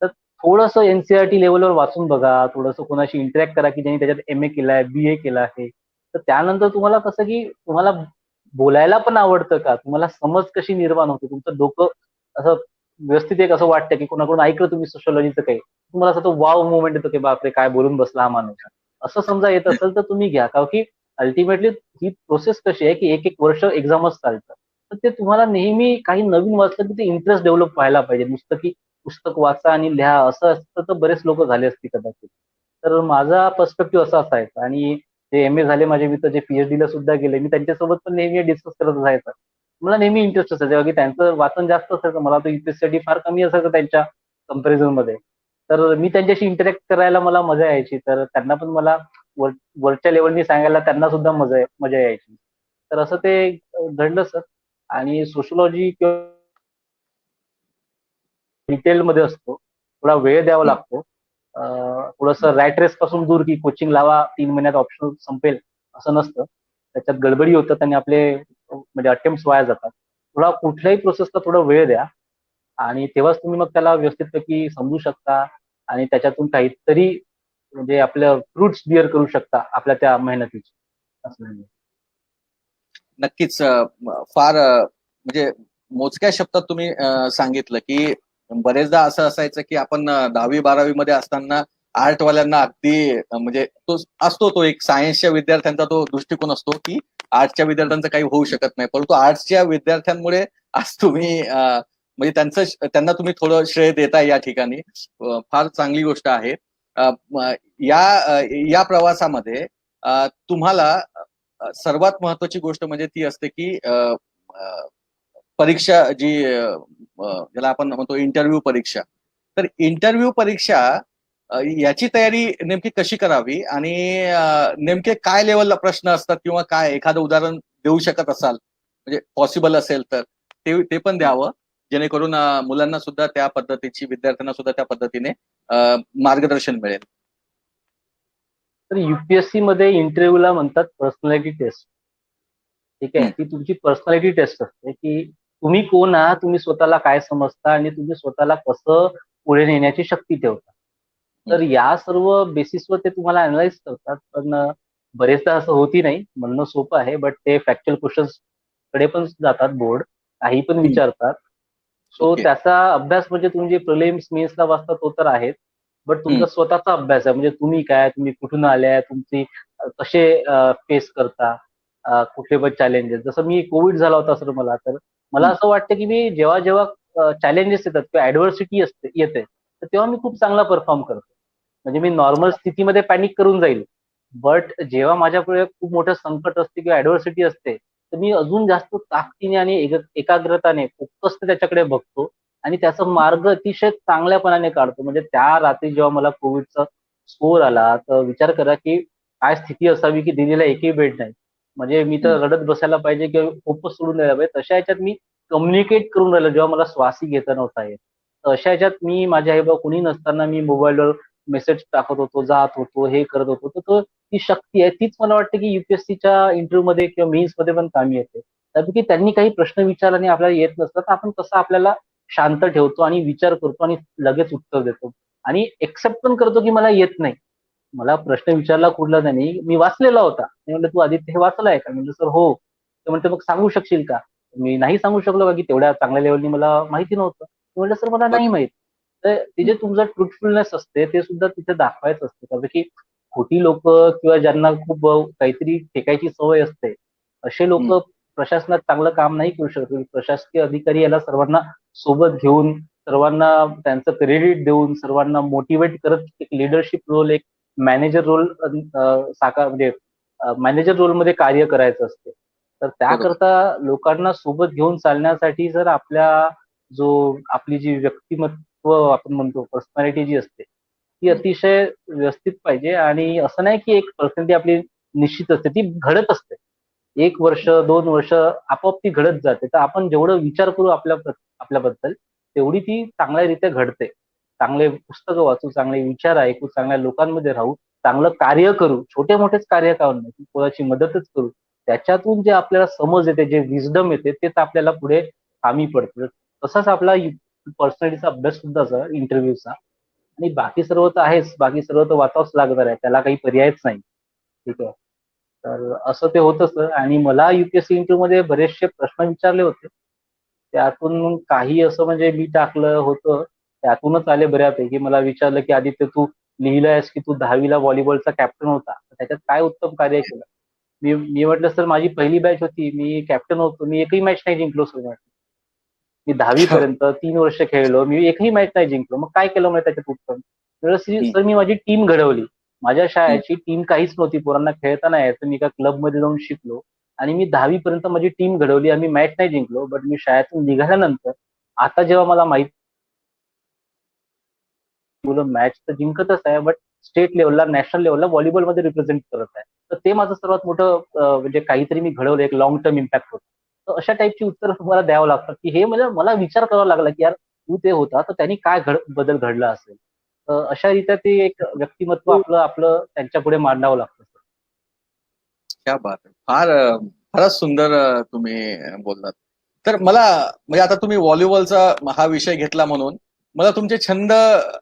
तर थोडंसं एनसीईआरटी लेवलवर वाचून बघा, थोडंसं कोणाशी इंटरॅक्ट करा की ज्यांनी त्याच्यात एम ए केलाय, बी ए केला आहे. तर त्यानंतर तुम्हाला कसं की तुम्हाला बोलायला पण आवडतं का, तुम्हाला समज कशी निर्माण होते, तुमचं डोकं असं व्यवस्थित एक असं वाटतं की कोणाकडून ऐकलं तुम्ही सोशॉलॉजीचं काही, तुम्हाला असं तो वाव मुवमेंट येतो की बापरे काय बोलून बसला हा माणूस. असं समजा येत असेल तर तुम्ही घ्या, कारण की अल्टिमेटली ही प्रोसेस कशी आहे की एक वर्ष एक्झामच चालतं. तर ते तुम्हाला नेहमी काही नवीन वाचलं की ते इंटरेस्ट डेव्हलप व्हायला पाहिजे. नुसतं की पुस्तक वाचा आणि लिहा असं असतं तर बरेच लोक झाले असते कदाचित. तर माझा पर्स्पेक्टिव्ह असा असायचा आणि जे एम ए झाले माझे मित्र, जे पीएचडीला सुद्धा गेले, मी त्यांच्यासोबत पण नेहमी डिस्कस करत असायचं. मला नेहमी इंटरेस्ट असायचा की त्यांचं वाचन जास्त असायचं, मला तो युपीएससीसाठी फार कमी असायचं त्यांच्या कंपॅरिझन मध्ये. तर मी त्यांच्याशी इंटरॅक्ट करायला मला मजा यायची, तर त्यांना पण मला वरच्या लेवलनी सांगायला त्यांना सुद्धा मजा यायची. तर असं ते घडलं सर. आणि सोशॉलॉजी डिटेलमध्ये असतो, थोडा वेळ द्यावा लागतो. थोडंसं रॅट रेस पासून दूर, की कोचिंग लावा 3 महिन्यात ऑप्शनल संपेल असं नसतं. त्याच्यात गडबडी होतात आणि आपले म्हणजे अटेम्प्ट वाया जातात. थोडा कुठल्याही प्रोसेसला थोडा वेळ द्या आणि तेव्हाच तुम्ही मग त्याला व्यवस्थितपैकी समजू शकता आणि त्याच्यातून काहीतरी म्हणजे आपलं फ्रुट्स बिअर करू शकता आपल्या त्या मेहनतीची. असं नक्कीच फार म्हणजे मोजक्या शब्दात तुम्ही सांगितलं की बरेचदा असं असायचं की आपण 10वी-12वी मध्ये असताना आर्टवाल्यांना अगदी म्हणजे तो असतो तो एक सायन्सच्या विद्यार्थ्यांचा तो दृष्टिकोन असतो की आर्टच्या विद्यार्थ्यांचं काही होऊ शकत नाही, परंतु आर्ट्सच्या विद्यार्थ्यांमुळे आज तुम्ही म्हणजे त्यांना तुम्ही थोडं श्रेय देताय या ठिकाणी. फार चांगली गोष्ट आहे. या प्रवासामध्ये तुम्हाला सर्वात महत्वाची गोष्ट म्हणजे ती असते की परीक्षा जी ज्याला आपण म्हणतो इंटरव्ह्यू परीक्षा. तर इंटरव्ह्यू परीक्षा याची तयारी नेमकी कशी करावी आणि नेमके काय लेवलला प्रश्न असतात किंवा काय एखादं उदाहरण देऊ शकत असाल म्हणजे पॉसिबल असेल तर ते पण द्यावं, जेणेकरून मुलांना सुद्धा त्या पद्धतीची, विद्यार्थ्यांना सुद्धा त्या पद्धतीने मार्गदर्शन मिळेल. तर युपीएससी मध्ये इंटरव्ह्यूला म्हणतात पर्सनॅलिटी टेस्ट. ठीक आहे, ती तुमची पर्सनॅलिटी टेस्ट असते की तुम्ही कोण आहात, तुम्ही स्वतःला काय समजता आणि तुम्ही स्वतःला कसं पुढे नेण्याची शक्ती ठेवता. तर या सर्व बेसिसवर ते तुम्हाला अनालाइज करतात. पण बरेचदा असं होती नाही, म्हणणं सोपं आहे, बट ते फॅक्च्युअल क्वेश्चन्स कडे पण जातात बोर्ड, काही पण विचारतात. सो त्याचा अभ्यास म्हणजे तुम्ही जे प्रिलिम्स मेन्सला वाचता तो तर आहेच, बट तुमचा स्वतःचा अभ्यास आहे. म्हणजे तुम्ही काय, तुम्ही कुठून आल्या, तुमची कसे फेस करता कुठले पण चॅलेंजेस. जसं मी कोविड झाला होता सर मला, तर मला असं वाटतं की मी जेव्हा जेव्हा चॅलेंजेस येतात किंवा ऍडव्हर्सिटी येते, तर तेव्हा मी खूप चांगला परफॉर्म करतो. म्हणजे मी नॉर्मल स्थितीमध्ये पॅनिक करून जाईल, बट जेव्हा माझ्यापुढे खूप मोठं संकट असते किंवा ऍडव्हर्सिटी असते, तर मी अजून जास्त ताकदीने आणि एकाग्रताने फोकस त्याच्याकडे बघतो आणि त्याचा मार्ग अतिशय चांगल्यापणाने काढतो. म्हणजे त्या रात्री जेव्हा मला कोविडचा स्कोर आला, तर विचार करा की काय स्थिती असावी की दिल्लीला एकही बेड नाही. म्हणजे मी तर रडत बसायला पाहिजे किंवा खूपच सोडून द्यायला पाहिजे. तशा ह्याच्यात मी कम्युनिकेट करून राहिलो जेव्हा मला श्वासही घेता नव्हता येत. तर अशा ह्याच्यात मी माझ्या आई बाबा कोणी नसताना मी मोबाईलवर मेसेज टाकत होतो, जात होतो, हे करत होतो. तर तो ती शक्ती आहे, तीच मला वाटतं की युपीएससीच्या इंटरव्ह्यू मध्ये किंवा मेन्स मध्ये पण कामी येते. कारण की त्यांनी काही प्रश्न विचारला आणि आपल्याला येत नसतात, तर आपण कसं आपल्याला शांत ठेवतो आणि विचार करतो आणि लगेच उत्तर देतो आणि एक्सेप्ट पण करतो की मला येत नाही. मला प्रश्न विचारला कुठला त्यांनी, मी वाचलेला होता. मी म्हटलं तू आदित्य हे वाचलं आहे का? म्हणजे सर हो. ते म्हणते मग सांगू शकशील का? मी नाही सांगू शकलो का की तेवढ्या चांगल्या लेवलनी मला माहिती नव्हतं. म्हटलं सर मला नाही माहित. तर ते जे तुमचं ट्रुथफुलनेस असते ते सुद्धा तिथे दाखवायचं असते. कारण की खोटी लोक किंवा ज्यांना खूप काहीतरी फेकायची सवय असते, असे लोक प्रशासनात चांगलं काम नाही करू शकत. प्रशासकीय अधिकारी याला सर्वांना सोबत घेऊन, सर्वांना त्यांचं क्रेडिट देऊन, सर्वांना मोटिवेट करत एक लिडरशिप रोल, एक मॅनेजर रोल साकार म्हणजे मॅनेजर रोलमध्ये कार्य करायचं असते. तर त्याकरता लोकांना सोबत घेऊन चालण्यासाठी जर आपली जी व्यक्तिमत्व आपण म्हणतो पर्सनॅलिटी जी असते ती अतिशय व्यवस्थित पाहिजे. आणि असं नाही की एक पर्सनॅलिटी आपली निश्चित असते, ती घडत असते. 1 वर्ष 2 वर्ष आपोआप ती घडत जाते. तर आपण जेवढं विचार करू आपल्याबद्दल तेवढी ती चांगल्यारीत्या घडते. चांगले पुस्तकं वाचू, चांगले विचार ऐकू, चांगल्या लोकांमध्ये राहू, चांगलं कार्य करू, छोटे मोठेच कार्य का नाही, कोणाची मदतच करू. त्याच्यातून जे आपल्याला समज येते, जे विजडम येते, तेच आपल्याला पुढे कामी पडतं. तसाच आपला पर्सनॅलिटीचा अभ्यास सुद्धा सर इंटरव्ह्यूचा. आणि बाकी सर्व तर आहेच, बाकी सर्व तर वाचावंच लागणार आहे, त्याला काही पर्यायच नाही. ठीक आहे. तर असं ते होतं सर. आणि मला युपीएससी इंटरव्ह्यू मध्ये बरेचसे प्रश्न विचारले होते. त्यातून काही असं म्हणजे मी टाकलं होतं, त्यातूनच आले बऱ्यापैकी. मला विचारलं की आदित्य तू लिहिलंयस की तू 10वीला व्हॉलीबॉलचा कॅप्टन होता, तर त्याच्यात काय उत्तम कार्य केलं? मी म्हटलं सर माझी पहिली बॅच होती, मी कॅप्टन होतो, मी एकही मॅच नाही जिंकलो सर. मी 10वी पर्यंत 3 वर्ष खेळलो, मी एकही मॅच नाही जिंकलो, मग काय केलं म्हणजे त्याच्यात उत्तम? सर मी माझी टीम घडवली. माझ्या शाळेची टीम काहीच नव्हती, पोरांना खेळता नाही यायचं, मी एका क्लबमध्ये जाऊन शिकलो आणि मी 10वी पर्यंत माझी टीम घडवली. आम्ही मॅच नाही जिंकलो, बट मी शाळेतून निघाल्यानंतर आता जेव्हा मला माहित मुलं मॅच तर जिंकतच आहे, बट स्टेट लेवलला, नॅशनल लेवलला व्हॉलीबॉलमध्ये रिप्रेझेंट करत आहे. तर ते माझं सर्वात मोठं म्हणजे काहीतरी मी घडवलं, एक लॉंग टर्म इम्पॅक्ट होतं. तर अशा टाईपची उत्तरं तुम्हाला द्यावं लागतात की हे म्हणजे मला विचार करावा लागला की यार तू ते होता तर त्यांनी काय बदल घडला असेल. अशा रीत्या ते एक व्यक्तिमत्व आपलं आपलं त्यांच्या पुढे मांडावं लागतं. क्या बात आहे. फारच सुंदर तुम्ही बोललात. तर मला म्हणजे आता तुम्ही व्हॉलीबॉलचा हा विषय घेतला म्हणून मला तुमचे छंद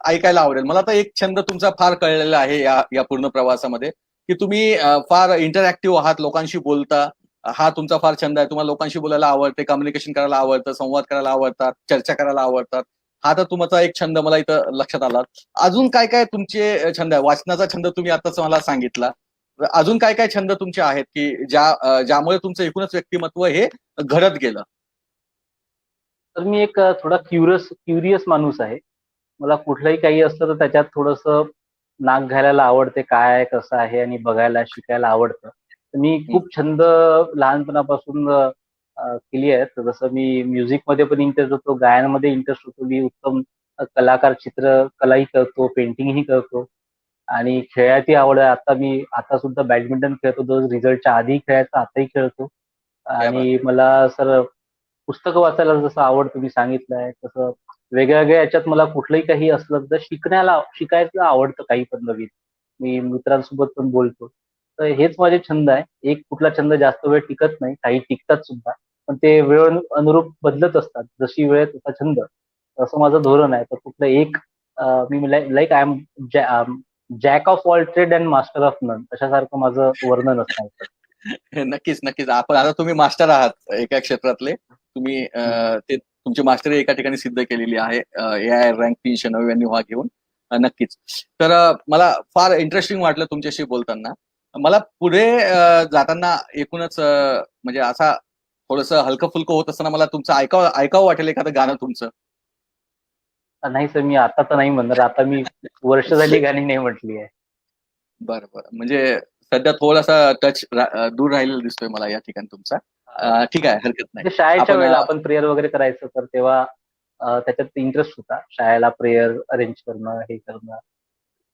ऐकायला आवडेल. मला तर एक छंद तुमचा फार कळलेला आहे या पूर्ण प्रवासामध्ये की तुम्ही फार इंटरॅक्टिव्ह आहात, लोकांशी बोलता हा तुमचा फार छंद आहे, तुम्हाला लोकांशी बोलायला आवडते, कम्युनिकेशन करायला आवडतं, संवाद करायला आवडतात, चर्चा करायला आवडतात. हा तर तुमचा एक छंद मला इथं लक्षात आला. अजून काय काय तुमचे छंद आहे? वाचनाचा छंद तुम्ही आताच मला सांगितला. अजून काय काय छंद तुमचे आहेत की ज्यामुळे तुमचं एकूणच व्यक्तिमत्व हे घडत गेलं? तर मी एक थोडा क्युरियस माणूस आहे. मला कुठलंही काही असतं तर त्याच्यात थोडंसं नाक घालायला आवडते, काय आहे, कसं आहे आणि बघायला, शिकायला आवडतं. तर मी हं. खूप छंद लहानपणापासून केली आहेत. तर जसं मी म्युझिकमध्ये पण इंटरेस्ट होतो, गायनामध्ये इंटरेस्ट होतो. मी उत्तम कलाकार, चित्रकलाही करतो, पेंटिंगही करतो आणि खेळाची आवड आहे. आता सुद्धा बॅडमिंटन खेळतो. जो रिझल्टच्या आधी खेळायचा, आताही खेळतो. क्या बात आणि है. मला सर पुस्तकं वाचायला जसं आवड तुम्ही सांगितलंय तसं वेगळ्या वेगळ्या याच्यात मला कुठलंही काही असलं तर शिकायचं आवडतं काही पण नवीन. मी मित्रांसोबत पण बोलतो. तर हेच माझे छंद आहे. एक कुठला छंद जास्त वेळ टिकत नाही, काही टिकतात सुद्धा. पण ते वेळ अनुरूप बदलत असतात. जशी वेळ तसा छंद. असं माझं धोरण आहे. तर कुठलं एक मी like I am jack of all trade and master of none अशासारखं माझं वर्णन असणार सर. नक्कीच, नक्कीच. आपण आता तुम्ही मास्टर आहात एका क्षेत्रातले. तुम्ही ते तुमची मास्टरी एका ठिकाणी सिद्ध केलेली आहे. एआय रँक 399 हा घेऊन. नक्कीच. तर मला फार इंटरेस्टिंग वाटलं तुमच्याशी बोलताना. मला पुढे जाताना एकूणच म्हणजे असा थोडंसं हलकं-फुलकं होत असताना मला तुमचं ऐकावं वाटेल एखादं गाणं तुमचं. नाही सर, मी आता तर नाही म्हणणार. आता मी वर्ष झाली गाणी नाही म्हटली आहे. बरं, बरं. म्हणजे सध्या थोडासा टच दूर राहिलेला दिसतोय मला या ठिकाणी तुमचा. ठीक आहे, हरकत नाही. म्हणजे शाळेच्या आपण वेळेला आपण प्रेयर वगैरे करायचं तर तेव्हा त्याच्यात इंटरेस्ट होता. शाळेला प्रेयर अरेंज करणं, हे करणं.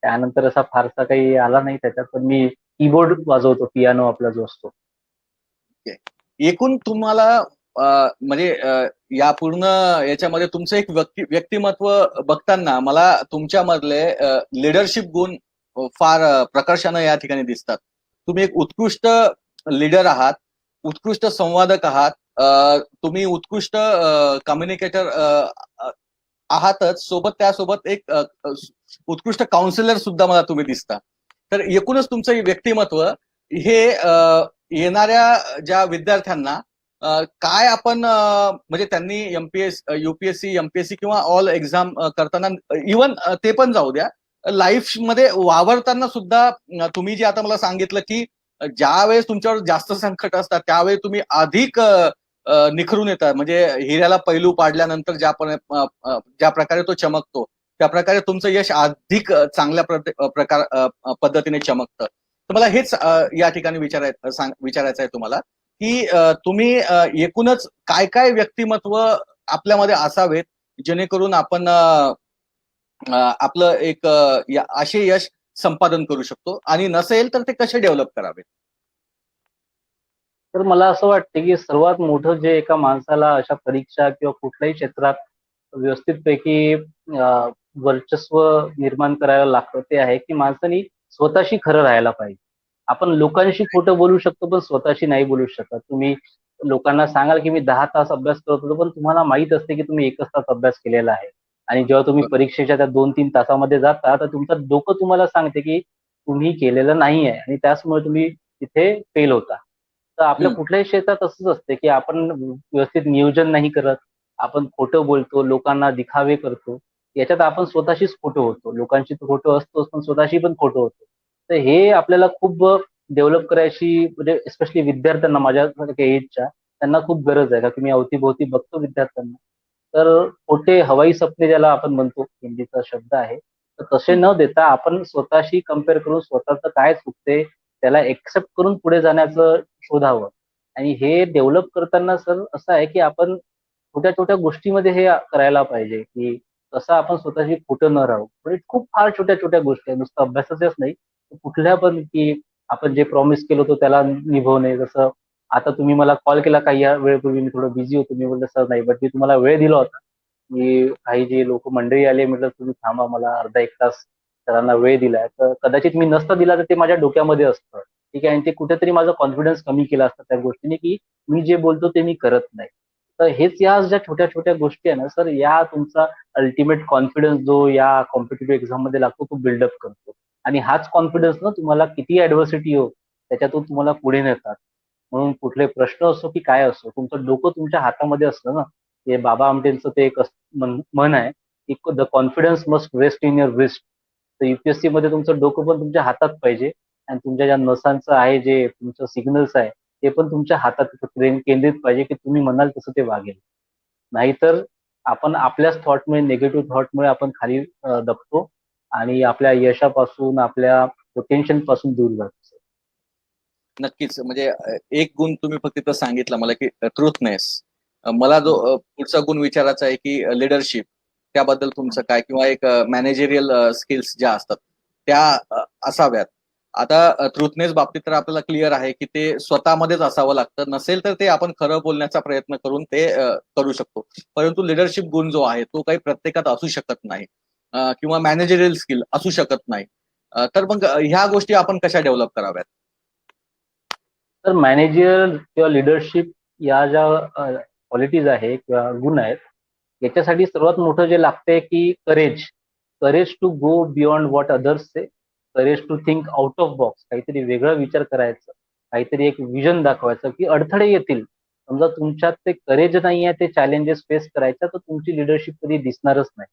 त्यानंतर असा फारसा काही आला नाही त्याच्यात. पण मी कीबोर्ड वाजवतो, पियानो आपला जो असतो. एकूण तुम्हाला म्हणजे या पूर्ण याच्यामध्ये तुमचं एक व्यक्तिमत्व बघताना मला तुमच्यामधले लीडरशिप गुण फार प्रकर्षानं या ठिकाणी दिसतात. तुम्ही एक उत्कृष्ट लीडर आहात, उत्कृष्ट संवादक आहात, तुम्ही उत्कृष्ट कम्युनिकेटर आहातच, सोबत त्यासोबत एक उत्कृष्ट काउन्सिलर सुद्धा मला तुम्ही दिसता. तर एकूणच तुमचं हे व्यक्तिमत्व हे येणाऱ्या ज्या विद्यार्थ्यांना काय आपण म्हणजे त्यांनी युपीएससी, एमपीएससी किंवा ऑल एक्झाम करताना इवन ते पण जाऊ द्या, लाईफ मध्ये वावरताना सुद्धा तुम्ही जे आता मला सांगितलं की ज्या वेळेस तुमच्यावर जास्त संकट असतात त्यावेळी तुम्ही अधिक निखरून येतात. म्हणजे हिऱ्याला पैलू पाडल्यानंतर ज्या प्रकारे तो चमकतो त्या प्रकारे तुमचं यश अधिक चांगल्या पद्धतीने चमकतं. तर मला हेच या ठिकाणी विचारायचं आहे तुम्हाला की तुम्ही एकूणच काय काय व्यक्तिमत्व आपल्यामध्ये असावेत जेणेकरून आपण आपलं एक असे यश संपादन करू शकतो आणि नसेल तर ते कसे डेव्हलप करावे? तर मला असं वाटतं की सर्वात मोठं जे एका माणसाला अशा परीक्षा किंवा कुठल्याही क्षेत्रात व्यवस्थितपैकी वर्चस्व निर्माण करायला लागतं ते आहे की माणसानी स्वतःशी खरं राहायला पाहिजे. आपण लोकांशी खोटं बोलू शकतो पण स्वतःशी नाही बोलू शकत. तुम्ही लोकांना सांगाल की मी 10 तास अभ्यास करत होतो पण तुम्हाला माहित असते की तुम्ही 1च तास अभ्यास केलेला आहे. आणि जेव्हा तुम्ही परीक्षेच्या त्या 2-3 तासामध्ये जाता तर तुमचं डोकं तुम्हाला सांगते की तुम्ही केलेलं नाही आहे आणि त्याचमुळे तुम्ही तिथे फेल होता. तर आपल्या हम्म. कुठल्याही क्षेत्रात असंच असते की आपण व्यवस्थित नियोजन नाही करत. आपण खोटं बोलतो, लोकांना दिखावे करतो. याच्यात आपण स्वतःशीच खोटं होतो. लोकांशी तर खोटं असतोच, पण स्वतःशी पण खोटं होतो. तर हे आपल्याला खूप डेव्हलप करायची म्हणजे स्पेशली विद्यार्थ्यांना माझ्यासारख्या एजच्या त्यांना खूप गरज आहे. का की मी अवतीभोवती बघतो विद्यार्थ्यांना. तर खोटे हवाई सपने ज्याला आपण म्हणतो, हिंदीचा शब्द आहे. तर तसे न देता आपण स्वतःशी कंपेअर करून स्वतःचं काय चुकते त्याला एक्सेप्ट करून पुढे जाण्याचं शोधावं. आणि हे डेव्हलप करताना सर असं आहे की आपण छोट्या छोट्या गोष्टीमध्ये हे करायला पाहिजे की कसं आपण स्वतःशी खोटं न राहू. म्हणजे खूप फार छोट्या छोट्या गोष्टी आहेत. नुसतं अभ्यासाच्याच नाही. तर कुठल्या पण की आपण जे प्रॉमिस केलं होतं त्याला निभवणे. जसं आता तुम्ही मला कॉल केला काही या वेळेपूर्वी, मी थोडं बिझी होतो. मी म्हटलं सर नाही, बट मी तुम्हाला वेळ दिला होता. मी काही जे लोक मंडळी आले म्हटलं तुम्ही थांबा, मला अर्धा 1 तास सरांना वेळ दिलाय. तर कदाचित मी नसता दिला तर ते माझ्या डोक्यामध्ये असतं. ठीक आहे. आणि ते कुठेतरी माझा कॉन्फिडन्स कमी केला असता त्या गोष्टीने की मी जे बोलतो ते मी करत नाही. तर हेच या ज्या छोट्या छोट्या गोष्टी आहे ना सर, या तुमचा अल्टिमेट कॉन्फिडन्स जो या कॉम्पिटेटिव्ह एक्झाम मध्ये लागतो तो बिल्डअप करतो. आणि हाच कॉन्फिडन्स ना तुम्हाला किती ऍडव्हर्सिटी हो त्याच्यातून तुम्हाला पुढे नेतात. म्हणून कुठले प्रश्न असो की काय असो, तुमचं डोकं तुमच्या हातामध्ये असलं ना. हे बाबा आमटेंचं ते एक म्हण आहे की the confidence must rest in your wrist. तर युपीएससी मध्ये तुमचं डोकं पण तुमच्या हातात पाहिजे, आणि तुमच्या ज्या नसांचं आहे, जे तुमचं सिग्नल्स आहे, ते पण तुमच्या हातात केंद्रित पाहिजे की तुम्ही म्हणाल तसं ते वागेल. नाहीतर आपण आपल्याच थॉटमुळे, निगेटिव्ह थॉटमुळे आपण खाली दबतो आणि आपल्या यशापासून, आपल्या पोटेन्शियल पासून दूर जातो. नक्कीच. म्हणजे एक गुण तुम्ही फक्त तिथं सांगितला मला की ट्रुथनेस. मला जो पुढचा गुण विचारायचा आहे की लिडरशिप, त्याबद्दल तुमचं काय, किंवा एक मॅनेजरियल स्किल्स ज्या असतात त्या असाव्यात. आता ट्रुथनेस बाबतीत तर आपल्याला क्लिअर आहे की ते स्वतःमध्येच असावं लागतं. नसेल तर ते आपण खरं बोलण्याचा प्रयत्न करून ते करू शकतो. परंतु लिडरशिप गुण जो आहे तो काही प्रत्येकात असू शकत नाही, किंवा मॅनेजरियल स्किल असू शकत नाही. तर मग ह्या गोष्टी आपण कशा डेव्हलप कराव्यात? तर मॅनेजर किंवा लिडरशिप या ज्या क्वालिटीज आहे किंवा गुण आहेत, याच्यासाठी सर्वात मोठं जे लागतंय की courage. Courage to go beyond what others say. Courage to think out of box. काहीतरी वेगळा विचार करायचं, काहीतरी एक विजन दाखवायचं की अडथळे येतील. समजा तुमच्यात ते करेज नाही आहे ते चॅलेंजेस फेस करायचं, तर तुमची लिडरशिप कधी दिसणारच नाही.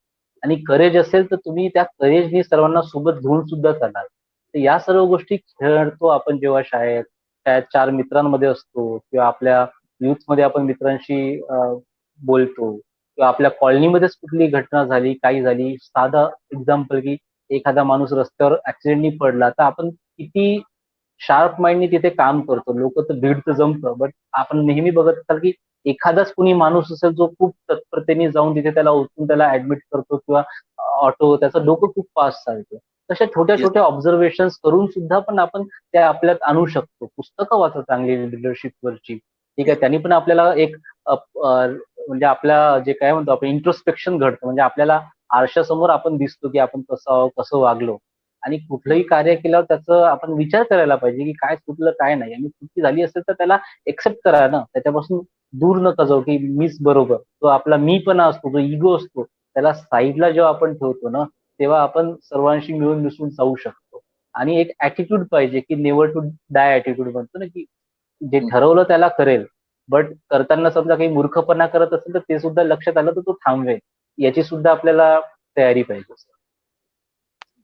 आणि करेज असेल तर तुम्ही त्या करेजनी सर्वांना सोबत घेऊन सुद्धा चालाल. तर या सर्व गोष्टी खेळतो आपण जेव्हा शाळेत, शाळेत 4 मित्रांमध्ये असतो, किंवा आपल्या मध्ये आपण मित्रांशी बोलतो, किंवा आपल्या कॉलनीमध्येच कुठली घटना झाली, काही झाली, साधा एक्झाम्पल की एखादा माणूस रस्त्यावर ऍक्सिडेंटनी पडला, तर आपण किती शार्प माइंडनी तिथे काम करतो. लोक तर भीड तर जमतं, बट आपण नेहमी बघत असाल की एखादाच कुणी माणूस असेल जो खूप तत्परतेने जाऊन तिथे त्याला उचलून त्याला ऍडमिट करतो, किंवा ऑटो, त्याचं डोकं खूप फास्ट चालतं. तशा छोट्या येस. छोट्या ऑब्झर्वेशन करून सुद्धा पण आपण त्या आपल्यात आणू शकतो. पुस्तकं वाचा चांगली लिडरशिप वरची, ठीक आहे, त्यांनी पण आपल्याला एक म्हणजे आपल्या जे काय म्हणतो आपण इंट्रोस्पेक्शन घडतं. म्हणजे आपल्याला आरशासमोर आपण दिसतो की आपण कसं आहोत, कसं वागलो. आणि कुठलंही कार्य केल्यावर त्याचं आपण विचार करायला पाहिजे की काय चुकलं, काय नाही. आणि चुकी झाली असेल तर त्याला एक्सेप्ट करा ना, त्याच्यापासून दूर नका जाऊ की मीच बरोबर. तो आपला मीपणा असतो, जो इगो असतो, त्याला साईडला जेव्हा आपण ठेवतो ना, तेव्हा आपण सर्वांशी मिळून मिसळून जाऊ शकतो. आणि एक ऍटिट्यूड पाहिजे की नेव्हर टू डाय ऍटिट्यूड म्हणतो ना, की जे ठरवलं त्याला करेल. बट करताना समजा काही मूर्खपणा करत असेल तर ते सुद्धा लक्षात आलं तर तो थांबवेल. याची सुद्धा आपल्याला तयारी पाहिजे.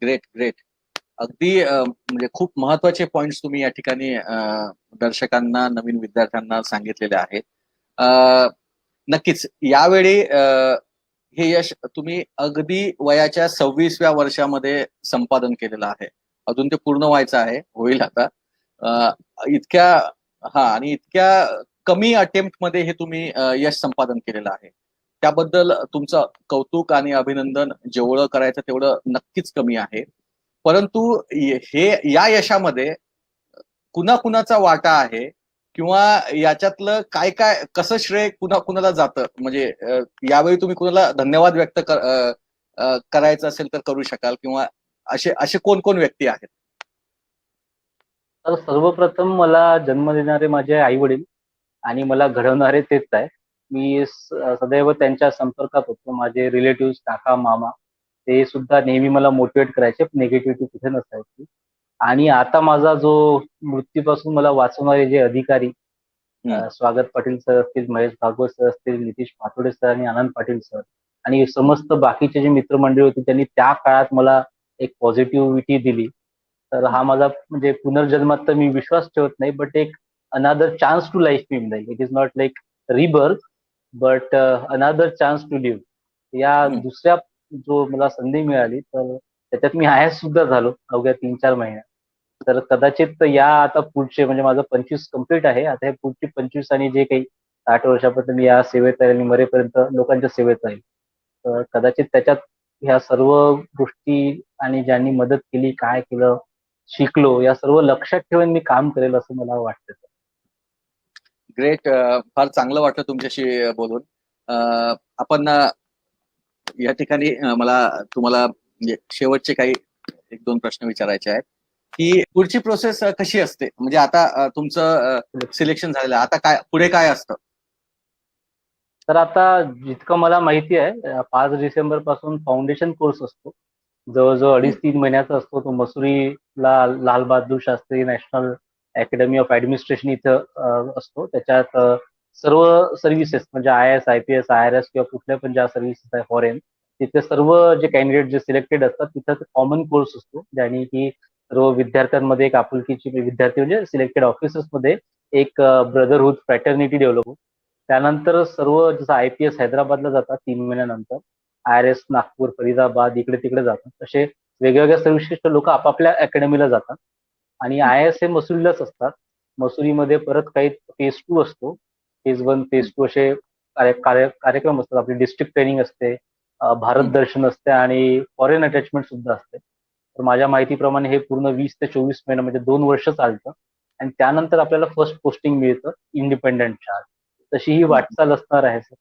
Great, great. अगदी म्हणजे खूप महत्वाचे पॉइंट्स तुम्ही या ठिकाणी दर्शकांना, नवीन विद्यार्थ्यांना सांगितलेले आहेत. नक्कीच यावेळी हे यश तुम्ही अगदी वयाच्या 26व्या वर्षामध्ये संपादन केलेलं आहे. अजून ते पूर्ण व्हायचं आहे, होईल आता. इतक्या आणि इतक्या कमी अटेम्प्ट मध्ये हे तुम्ही यश संपादन केलेलं आहे. त्याबद्दल तुमचं कौतुक आणि अभिनंदन. जेवढं करायचं तेवढं नक्कीच कमी आहे. परंतु हे या यशामध्ये कुणाकुणाचा वाटा आहे, किंवा याच्यातलं काय काय, कसं श्रेय कुणाला जातं? म्हणजे यावेळी तुम्ही कुणाला धन्यवाद व्यक्त करायचं असेल तर करू शकाल, किंवा असे असे कोण कोण व्यक्ती आहेत? तर सर्वप्रथम मला जन्म देणारे माझे आई वडील आणि मला घडवणारे तेच आहे. मी सदैव त्यांच्या संपर्कात होतो. माझे रिलेटिव्ह, काका, मामा, ते सुद्धा नेहमी मला मोटिवेट करायचे. निगेटिव्हिटी कुठे नसायची. आणि आता माझा जो मृत्यूपासून मला वाचवणारे जे अधिकारी, स्वागत पाटील सर असतील, महेश भागवत सर असतील, नितीश पातोडे सर आणि आनंद पाटील सर, आणि समस्त बाकीचे जे मित्रमंडळी होती, त्यांनी त्या काळात मला एक पॉझिटिव्हिटी दिली. तर हा माझा म्हणजे पुनर्जन्मात तर मी विश्वास ठेवत नाही, बट एक अनादर चान्स टू लाईफ मी म्हणेल. It is not like rebirth, but अनादर चान्स टू लिव्ह. या दुसऱ्या जो मला संधी मिळाली, तर त्याच्यात मी आयस सुद्धा झालो अवघ्या 3-4 महिन्यात. तर कदाचित या आता पुढचे, म्हणजे माझं 25 कम्प्लीट आहे, आता हे पुढची 25 आणि जे काही 60 वर्षापर्यंत मी या सेवेत राहील आणि मरेपर्यंत लोकांच्या सेवेत राहील. तर कदाचित त्याच्यात ह्या सर्व गोष्टी आणि ज्यांनी मदत केली, काय केलं, शिकलो, या सर्व लक्षात ठेवून मी काम करेल असं मला वाटतं. ग्रेट. फार चांगलं वाटलं तुमच्याशी बोलून. आपण या ठिकाणी मला तुम्हाला म्हणजे शेवटचे काही 1-2 प्रश्न विचारायचे आहेत, की पुढची प्रोसेस कशी असते? म्हणजे आता तुमचं सिलेक्शन झालेलं आहे, आता काय पुढे काय असतं? तर आता जितकं मला माहिती आहे, 5 डिसेंबर पासून फाउंडेशन कोर्स असतो. जवळजवळ 2.5-3 महिन्याचा असतो. तो मसुरीला Lal Bahadur Shastri national academy of administration इथं असतो. त्याच्यात सर्व सर्व्हिसेस म्हणजे IAS, IPS, IRS किंवा कुठल्या पण ज्या सर्व्हिसेस आहे फॉरेन, तिथे सर्व जे कॅन्डिडेट जे सिलेक्टेड असतात तिथं कॉमन कोर्स असतो, ज्याने की सर्व विद्यार्थ्यांमध्ये एक आपुलकीची, विद्यार्थी म्हणजे सिलेक्टेड ऑफिसर्समध्ये एक ब्रदरहूड फ्रॅटर्निटी डेव्हलप होतो. त्यानंतर सर्व जसं IPS हैदराबादला जातात 3 महिन्यानंतर, IRS नागपूर, फरीदाबाद इकडे तिकडे जातात. तसे वेगवेगळ्या सर्वश्रेष्ठ लोक आपापल्या अकॅडमीला जातात. आणि IAS हे मसुरीलाच असतात. मसुरीमध्ये परत काही फेज 2 असतो, फेज 1, फेज 2 असे कार्यक्रम असतात. आपली डिस्ट्रिक्ट ट्रेनिंग असते, भारत दर्शन असते आणि फॉरेन अटॅचमेंट सुद्धा असते. तर माझ्या माहितीप्रमाणे हे पूर्ण 20 ते 24 महिने म्हणजे 2 वर्ष चालतं आणि त्यानंतर आपल्याला फर्स्ट पोस्टिंग मिळतं इंडिपेंडंट चार्ज. तशी ही वाटचाल असणार आहे सर.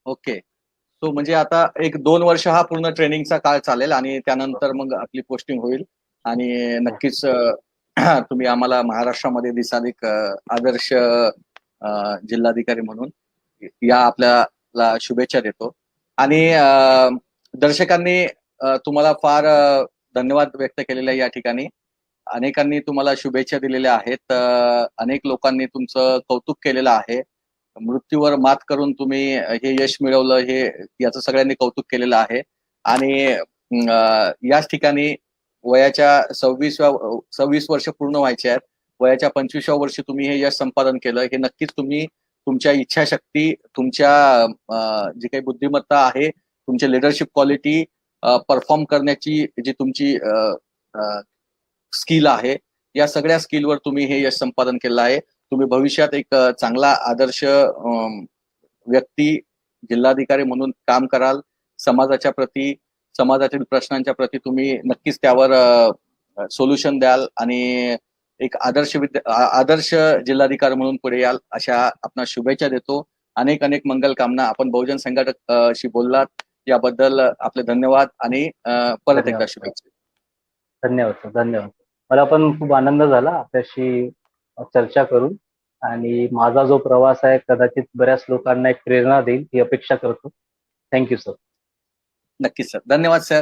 ओके. सो म्हणजे आता 1-2 वर्ष हा पूर्ण ट्रेनिंगचा काळ चालेल आणि त्यानंतर मग आपली पोस्टिंग होईल आणि नक्कीच तुम्ही आम्हाला महाराष्ट्रामध्ये दिसाल एक आदर्श जिल्हाधिकारी म्हणून. या आपल्याला शुभेच्छा देतो आणि दर्शकांनी तुम्हाला फार धन्यवाद व्यक्त केलेले आहे या ठिकाणी. अनेकांनी तुम्हाला शुभेच्छा दिलेल्या आहेत. अनेक लोकांनी तुमचं कौतुक केलेलं आहे. मृत्यूवर मात करून तुम्ही हे यश मिळवलं, हे याचं सगळ्यांनी कौतुक केलेलं आहे आणि याच ठिकाणी वयाच्या 26 वर्ष पूर्ण व्हायचे आहेत. वयाच्या 25व्या वर्षी तुम्ही हे यश संपादन केलं. हे नक्कीच तुम्ही तुमच्या इच्छाशक्ती, तुमच्या जी काही बुद्धिमत्ता आहे, तुमची लिडरशिप क्वालिटी, परफॉर्म करण्याची जी तुमची स्किल आहे, या सगळ्या स्किलवर तुम्ही हे यश संपादन केलं आहे. तुम्ही भविष्यात एक चांगला आदर्श व्यक्ती, जिल्हाधिकारी म्हणून काम कराल. समाजाच्या प्रती, समाजातील प्रश्नांच्या प्रती तुम्ही नक्कीच त्यावर सोल्युशन द्याल आणि एक आदर्श जिल्हाधिकारी म्हणून पुढे याल, अशा आपणास शुभेच्छा देतो. अनेक अनेक मंगल कामना. आपण बहुजन संघटक शी बोललात याबद्दल आपले धन्यवाद आणि परत एकदा शुभेच्छा. धन्यवाद सर, धन्यवाद. मला पण खूप आनंद झाला आपल्याशी चर्चा करून आणि माझा जो प्रवास आहे कदाचित बऱ्याच लोकांना एक प्रेरणा देईल ही अपेक्षा करतो. Thank you sir. नक्कीच सर. धन्यवाद सर.